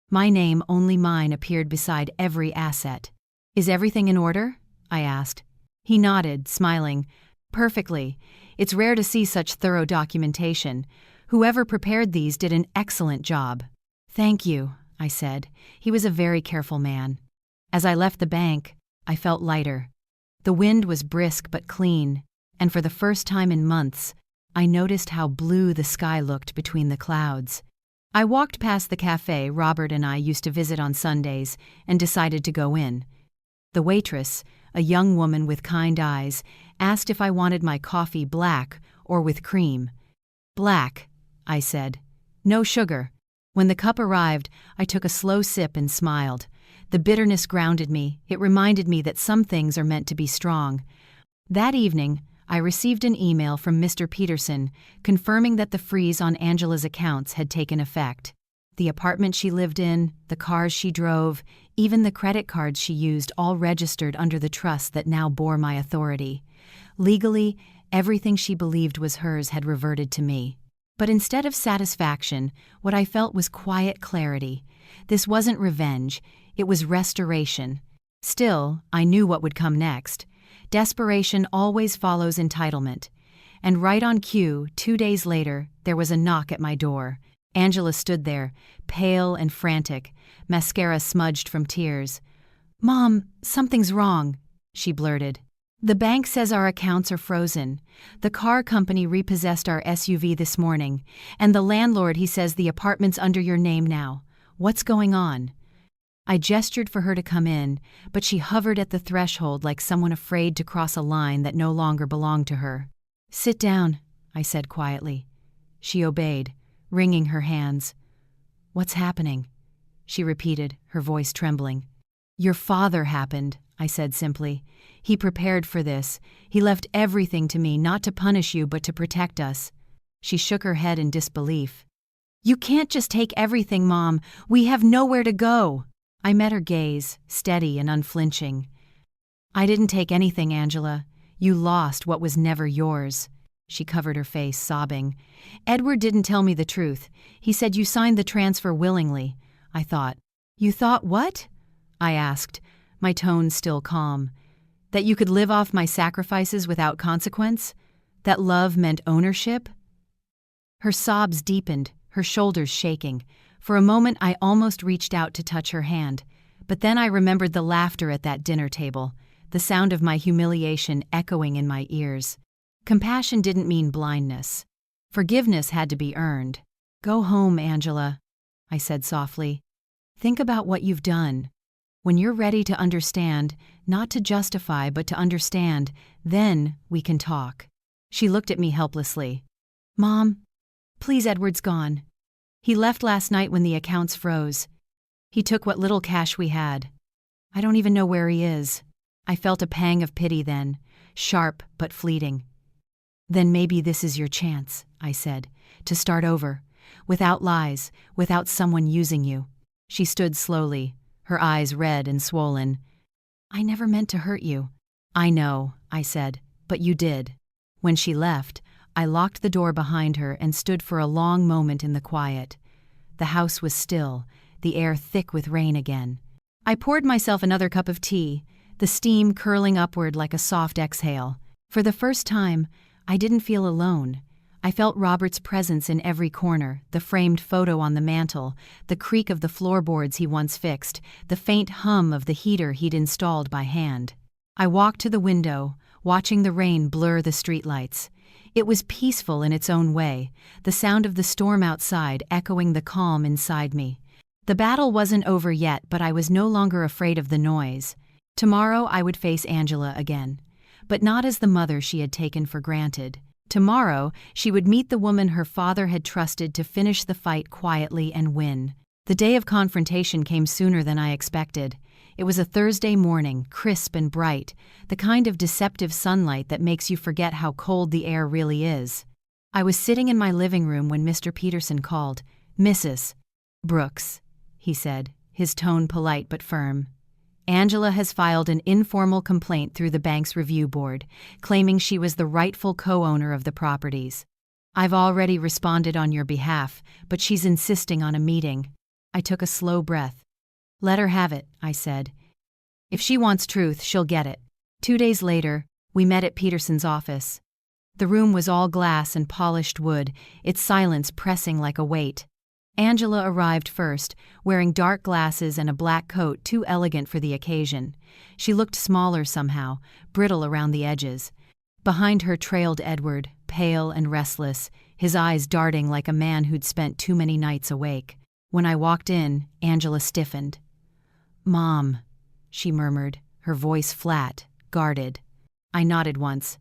Speaker 1: My name, only mine, appeared beside every asset. "Is everything in order?" I asked. He nodded, smiling. "Perfectly. It's rare to see such thorough documentation. Whoever prepared these did an excellent job." "Thank you," I said. He was a very careful man. As I left the bank, I felt lighter. The wind was brisk but clean, and for the first time in months, I noticed how blue the sky looked between the clouds. I walked past the cafe Robert and I used to visit on Sundays and decided to go in. The waitress, a young woman with kind eyes, asked if I wanted my coffee black or with cream. "Black," I said. "No sugar." When the cup arrived, I took a slow sip and smiled. The bitterness grounded me. It reminded me that some things are meant to be strong. That evening, I received an email from Mr. Peterson confirming that the freeze on Angela's accounts had taken effect. The apartment she lived in, the cars she drove, even the credit cards she used, all registered under the trust that now bore my authority. Legally, everything she believed was hers had reverted to me. But instead of satisfaction, what I felt was quiet clarity. This wasn't revenge, it was restoration. Still, I knew what would come next. Desperation always follows entitlement. And right on cue, 2 days later, there was a knock at my door. Angela stood there, pale and frantic, mascara smudged from tears. "Mom, something's wrong," she blurted. "The bank says our accounts are frozen. The car company repossessed our SUV this morning, and the landlord, he says the apartment's under your name now. What's going on?" I gestured for her to come in, but she hovered at the threshold like someone afraid to cross a line that no longer belonged to her. "Sit down," I said quietly. She obeyed, wringing her hands. "What's happening?" she repeated, her voice trembling. "Your father happened," I said simply. "He prepared for this. He left everything to me, not to punish you, but to protect us." She shook her head in disbelief. "You can't just take everything, Mom. We have nowhere to go." I met her gaze, steady and unflinching. "I didn't take anything, Angela. You lost what was never yours." She covered her face, sobbing. "Edward didn't tell me the truth. He said you signed the transfer willingly." I thought. "You thought what?" I asked, my tone still calm. "That you could live off my sacrifices without consequence? That love meant ownership?" Her sobs deepened, her shoulders shaking. For a moment I almost reached out to touch her hand, but then I remembered the laughter at that dinner table, the sound of my humiliation echoing in my ears. Compassion didn't mean blindness. Forgiveness had to be earned. "Go home, Angela," I said softly. "Think about what you've done. When you're ready to understand, not to justify but to understand, then we can talk." She looked at me helplessly. "Mom, please, Edward's gone. He left last night when the accounts froze. He took what little cash we had. I don't even know where he is." I felt a pang of pity then, sharp but fleeting. "Then maybe this is your chance," I said, "to start over, without lies, without someone using you." She stood slowly, her eyes red and swollen. "I never meant to hurt you." "I know," I said, "but you did." When she left, I locked the door behind her and stood for a long moment in the quiet. The house was still, the air thick with rain again. I poured myself another cup of tea, the steam curling upward like a soft exhale. For the first time, I didn't feel alone. I felt Robert's presence in every corner, the framed photo on the mantel, the creak of the floorboards he once fixed, the faint hum of the heater he'd installed by hand. I walked to the window, watching the rain blur the streetlights. It was peaceful in its own way, the sound of the storm outside echoing the calm inside me. The battle wasn't over yet, but I was no longer afraid of the noise. Tomorrow I would face Angela again, but not as the mother she had taken for granted. Tomorrow she would meet the woman her father had trusted to finish the fight quietly and win. The day of confrontation came sooner than I expected. It was a Thursday morning, crisp and bright, the kind of deceptive sunlight that makes you forget how cold the air really is. I was sitting in my living room when Mr. Peterson called. "Mrs. Brooks," he said, his tone polite but firm. "Angela has filed an informal complaint through the bank's review board, claiming she was the rightful co-owner of the properties. I've already responded on your behalf, but she's insisting on a meeting." I took a slow breath. "Let her have it," I said. "If she wants truth, she'll get it." 2 days later, we met at Peterson's office. The room was all glass and polished wood, its silence pressing like a weight. Angela arrived first, wearing dark glasses and a black coat too elegant for the occasion. She looked smaller somehow, brittle around the edges. Behind her trailed Edward, pale and restless, his eyes darting like a man who'd spent too many nights awake. When I walked in, Angela stiffened. "Mom," she murmured, her voice flat, guarded. I nodded once.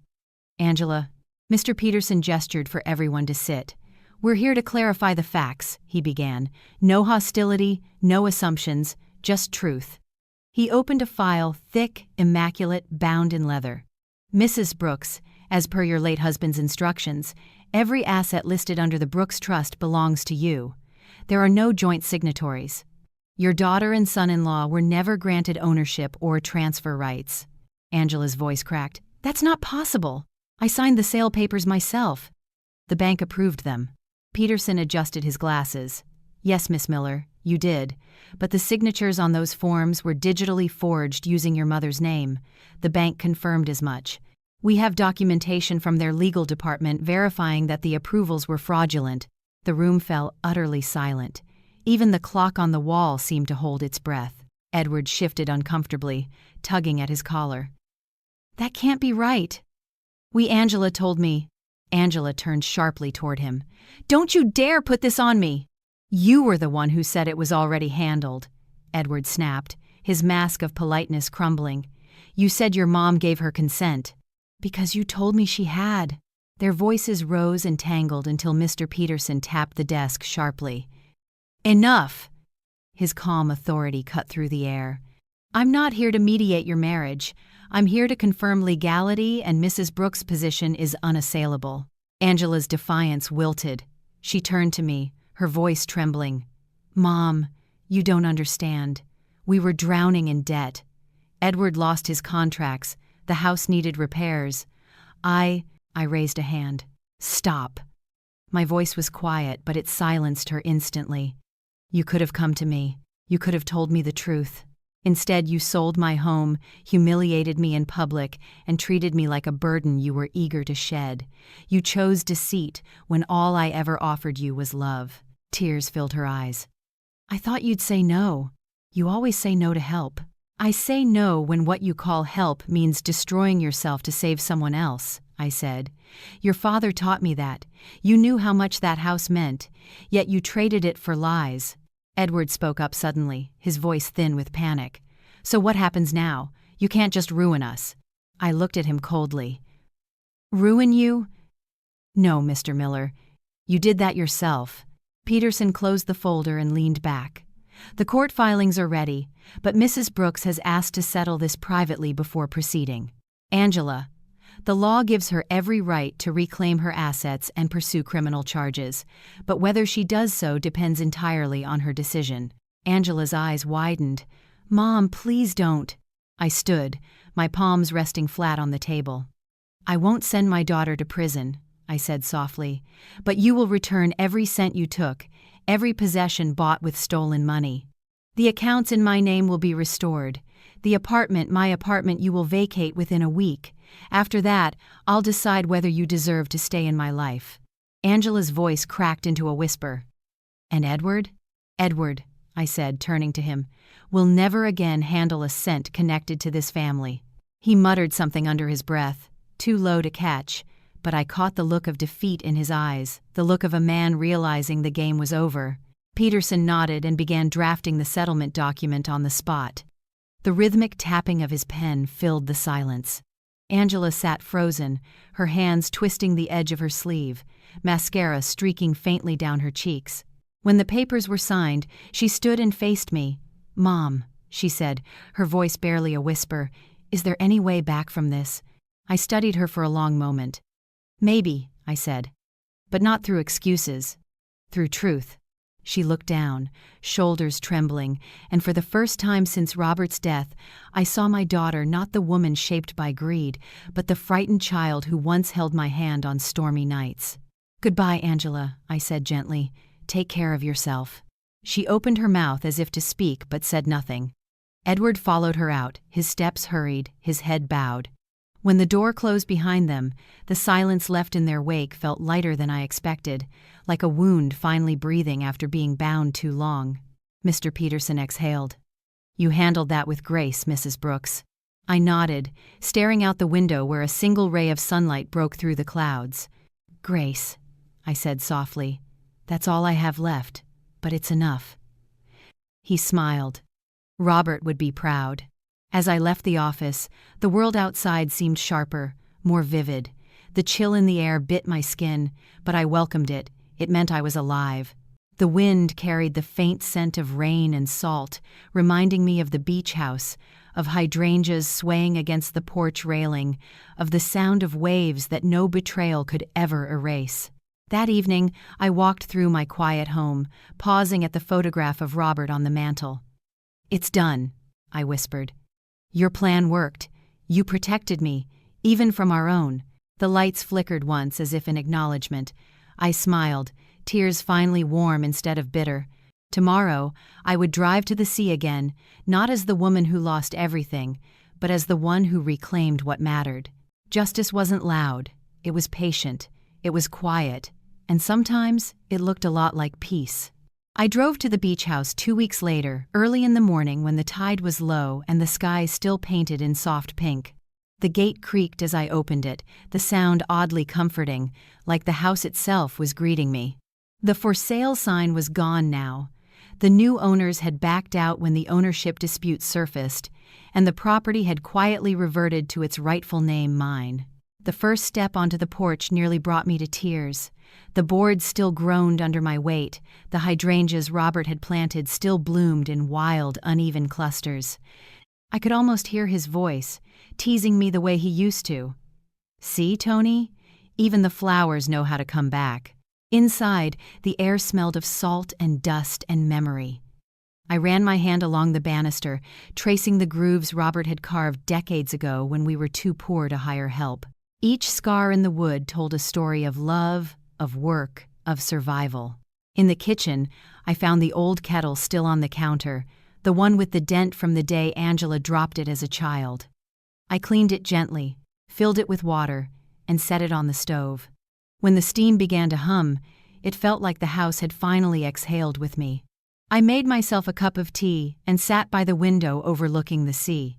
Speaker 1: "Angela." Mr. Peterson gestured for everyone to sit. "We're here to clarify the facts," he began. "No hostility, no assumptions, just truth." He opened a file, thick, immaculate, bound in leather. "Mrs. Brooks, as per your late husband's instructions, every asset listed under the Brooks Trust belongs to you. There are no joint signatories. Your daughter and son-in-law were never granted ownership or transfer rights." Angela's voice cracked. "That's not possible. I signed the sale papers myself." "The bank approved them." Peterson adjusted his glasses. "Yes, Miss Miller, you did, but the signatures on those forms were digitally forged using your mother's name. The bank confirmed as much. We have documentation from their legal department verifying that the approvals were fraudulent." The room fell utterly silent. Even the clock on the wall seemed to hold its breath. Edward shifted uncomfortably, tugging at his collar. "That can't be right." Angela told me." Angela turned sharply toward him. "Don't you dare put this on me!" "You were the one who said it was already handled," Edward snapped, his mask of politeness crumbling. "You said your mom gave her consent." "Because you told me she had." Their voices rose and tangled until Mr. Peterson tapped the desk sharply. "Enough!" His calm authority cut through the air. "I'm not here to mediate your marriage. I'm here to confirm legality, and Mrs. Brooks' position is unassailable." Angela's defiance wilted. She turned to me, her voice trembling. "Mom, you don't understand. We were drowning in debt. Edward lost his contracts. The house needed repairs. I raised a hand. "Stop." My voice was quiet, but it silenced her instantly. "You could have come to me. You could have told me the truth. Instead, you sold my home, humiliated me in public, and treated me like a burden you were eager to shed. You chose deceit when all I ever offered you was love." Tears filled her eyes. "I thought you'd say no. You always say no to help." "I say no when what you call help means destroying yourself to save someone else," I said. "Your father taught me that. You knew how much that house meant, yet you traded it for lies." Edward spoke up suddenly, his voice thin with panic. "So what happens now? You can't just ruin us." I looked at him coldly. "Ruin you? No, Mr. Miller. You did that yourself." Peterson closed the folder and leaned back. "The court filings are ready, but Mrs. Brooks has asked to settle this privately before proceeding. Angela, the law gives her every right to reclaim her assets and pursue criminal charges, but whether she does so depends entirely on her decision." Angela's eyes widened. "Mom, please don't." I stood, my palms resting flat on the table. "I won't send my daughter to prison," I said softly, "but you will return every cent you took, every possession bought with stolen money. The accounts in my name will be restored. The apartment, my apartment, you will vacate within a week. After that, I'll decide whether you deserve to stay in my life." Angela's voice cracked into a whisper. "And Edward?" "Edward," I said, turning to him, "will never again handle a cent connected to this family." He muttered something under his breath, too low to catch, but I caught the look of defeat in his eyes, the look of a man realizing the game was over. Peterson nodded and began drafting the settlement document on the spot. The rhythmic tapping of his pen filled the silence. Angela sat frozen, her hands twisting the edge of her sleeve, mascara streaking faintly down her cheeks. When the papers were signed, she stood and faced me. "Mom," she said, her voice barely a whisper, "is there any way back from this?" I studied her for a long moment. "Maybe," I said, "but not through excuses. Through truth." She looked down, shoulders trembling, and for the first time since Robert's death, I saw my daughter not the woman shaped by greed, but the frightened child who once held my hand on stormy nights. "Goodbye, Angela," I said gently. "Take care of yourself." She opened her mouth as if to speak but said nothing. Edward followed her out, his steps hurried, his head bowed. When the door closed behind them, the silence left in their wake felt lighter than I expected, like a wound finally breathing after being bound too long. Mr. Peterson exhaled. "You handled that with grace, Mrs. Brooks." I nodded, staring out the window where a single ray of sunlight broke through the clouds. "Grace," I said softly. "That's all I have left, but it's enough." He smiled. Robert would be proud. As I left the office, the world outside seemed sharper, more vivid. The chill in the air bit my skin, but I welcomed it. It meant I was alive. The wind carried the faint scent of rain and salt, reminding me of the beach house, of hydrangeas swaying against the porch railing, of the sound of waves that no betrayal could ever erase. That evening, I walked through my quiet home, pausing at the photograph of Robert on the mantel. "It's done," I whispered. "Your plan worked. You protected me, even from our own." The lights flickered once as if in acknowledgement. I smiled, tears finally warm instead of bitter. Tomorrow, I would drive to the sea again, not as the woman who lost everything, but as the one who reclaimed what mattered. Justice wasn't loud, it was patient, it was quiet, and sometimes it looked a lot like peace. I drove to the beach house 2 weeks later, early in the morning when the tide was low and the sky still painted in soft pink. The gate creaked as I opened it, the sound oddly comforting, like the house itself was greeting me. The for sale sign was gone now. The new owners had backed out when the ownership dispute surfaced, and the property had quietly reverted to its rightful name, mine. The first step onto the porch nearly brought me to tears. The boards still groaned under my weight, the hydrangeas Robert had planted still bloomed in wild, uneven clusters. I could almost hear his voice, teasing me the way he used to. "See, Tony? Even the flowers know how to come back." Inside, the air smelled of salt and dust and memory. I ran my hand along the banister, tracing the grooves Robert had carved decades ago when we were too poor to hire help. Each scar in the wood told a story of love, of work, of survival. In the kitchen, I found the old kettle still on the counter, the one with the dent from the day Angela dropped it as a child. I cleaned it gently, filled it with water, and set it on the stove. When the steam began to hum, it felt like the house had finally exhaled with me. I made myself a cup of tea and sat by the window overlooking the sea.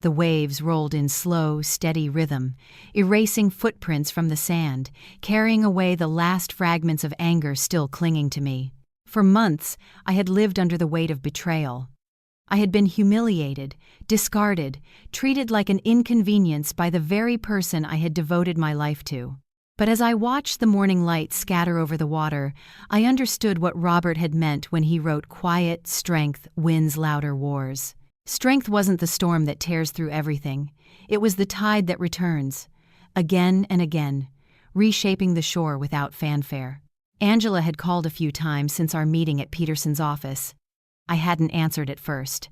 Speaker 1: The waves rolled in slow, steady rhythm, erasing footprints from the sand, carrying away the last fragments of anger still clinging to me. For months, I had lived under the weight of betrayal. I had been humiliated, discarded, treated like an inconvenience by the very person I had devoted my life to. But as I watched the morning light scatter over the water, I understood what Robert had meant when he wrote, "Quiet strength wins louder wars." Strength wasn't the storm that tears through everything. It was the tide that returns, again and again, reshaping the shore without fanfare. Angela had called a few times since our meeting at Peterson's office. I hadn't answered at first.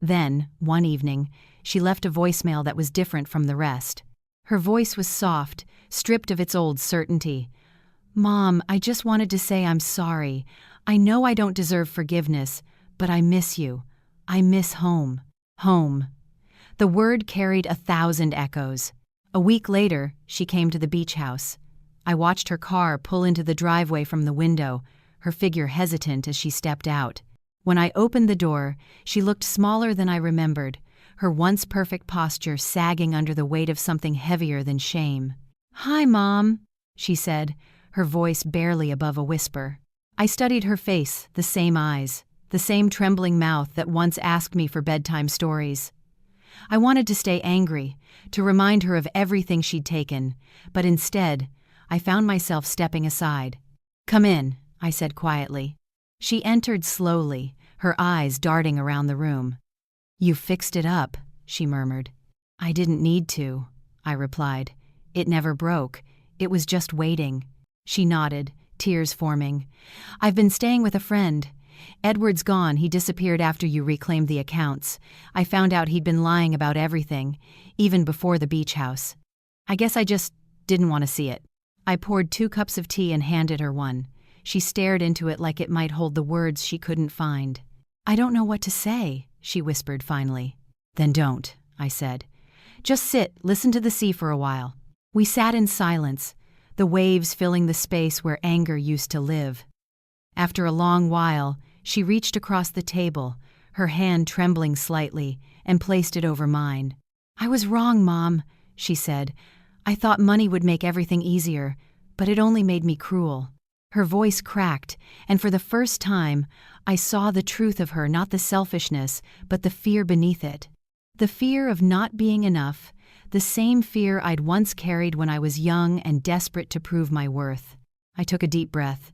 Speaker 1: Then, one evening, she left a voicemail that was different from the rest. Her voice was soft, stripped of its old certainty. "Mom, I just wanted to say I'm sorry. I know I don't deserve forgiveness, but I miss you. I miss home. Home." The word carried 1,000 echoes. A week later, she came to the beach house. I watched her car pull into the driveway from the window, her figure hesitant as she stepped out. When I opened the door, she looked smaller than I remembered, her once perfect posture sagging under the weight of something heavier than shame. "Hi, Mom," she said, her voice barely above a whisper. I studied her face, the same eyes, the same trembling mouth that once asked me for bedtime stories. I wanted to stay angry, to remind her of everything she'd taken, but instead, I found myself stepping aside. "Come in," I said quietly. She entered slowly, her eyes darting around the room. "You fixed it up," she murmured. "I didn't need to," I replied. "It never broke. It was just waiting." She nodded, tears forming. "I've been staying with a friend. Edward's gone. He disappeared after you reclaimed the accounts. I found out he'd been lying about everything, even before the beach house. I guess I just didn't want to see it." I poured 2 cups of tea and handed her one. She stared into it like it might hold the words she couldn't find. "I don't know what to say," she whispered finally. "Then don't," I said. "Just sit, listen to the sea for a while." We sat in silence, the waves filling the space where anger used to live. After a long while, she reached across the table, her hand trembling slightly, and placed it over mine. "I was wrong, Mom," she said. "I thought money would make everything easier, but it only made me cruel." Her voice cracked, and for the first time, I saw the truth of her, not the selfishness, but the fear beneath it. The fear of not being enough, the same fear I'd once carried when I was young and desperate to prove my worth. I took a deep breath.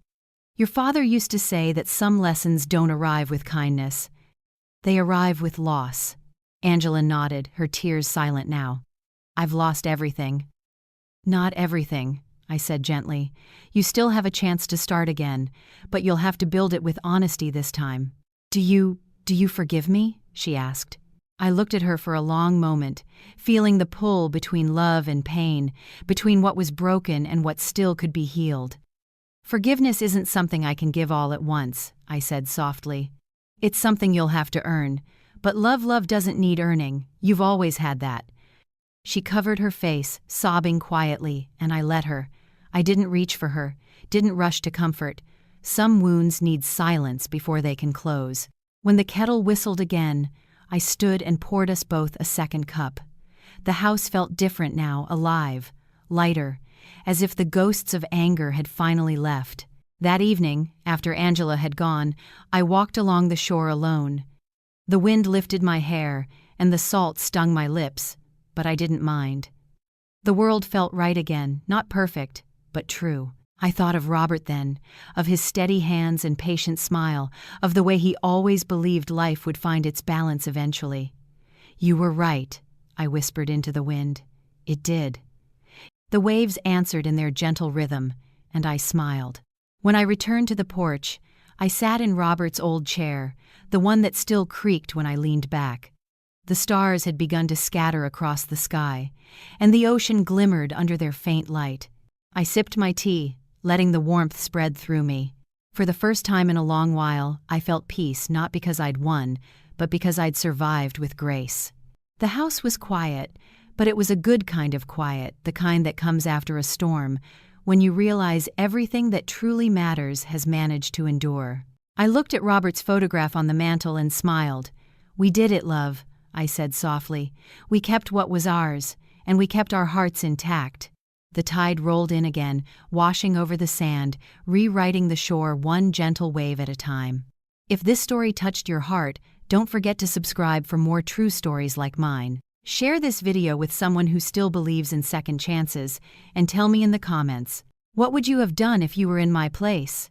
Speaker 1: "Your father used to say that some lessons don't arrive with kindness. They arrive with loss." Angela nodded, her tears silent now. "I've lost everything." "Not everything," I said gently. "You still have a chance to start again, but you'll have to build it with honesty this time." Do you forgive me?" she asked. I looked at her for a long moment, feeling the pull between love and pain, between what was broken and what still could be healed. "Forgiveness isn't something I can give all at once," I said softly. "It's something you'll have to earn, but love doesn't need earning. You've always had that." She covered her face, sobbing quietly, and I let her. I didn't reach for her, didn't rush to comfort. Some wounds need silence before they can close. When the kettle whistled again, I stood and poured us both a second cup. The house felt different now, alive, lighter, as if the ghosts of anger had finally left. That evening, after Angela had gone, I walked along the shore alone. The wind lifted my hair, and the salt stung my lips, but I didn't mind. The world felt right again, not perfect, but true. I thought of Robert then, of his steady hands and patient smile, of the way he always believed life would find its balance eventually. "You were right," I whispered into the wind. It did. The waves answered in their gentle rhythm, and I smiled. When I returned to the porch, I sat in Robert's old chair, the one that still creaked when I leaned back. The stars had begun to scatter across the sky, and the ocean glimmered under their faint light. I sipped my tea, letting the warmth spread through me. For the first time in a long while, I felt peace, not because I'd won, but because I'd survived with grace. The house was quiet, but it was a good kind of quiet, the kind that comes after a storm, when you realize everything that truly matters has managed to endure. I looked at Robert's photograph on the mantel and smiled. "We did it, love," I said softly. "We kept what was ours, and we kept our hearts intact." The tide rolled in again, washing over the sand, rewriting the shore one gentle wave at a time. If this story touched your heart, don't forget to subscribe for more true stories like mine. Share this video with someone who still believes in second chances, and tell me in the comments, what would you have done if you were in my place?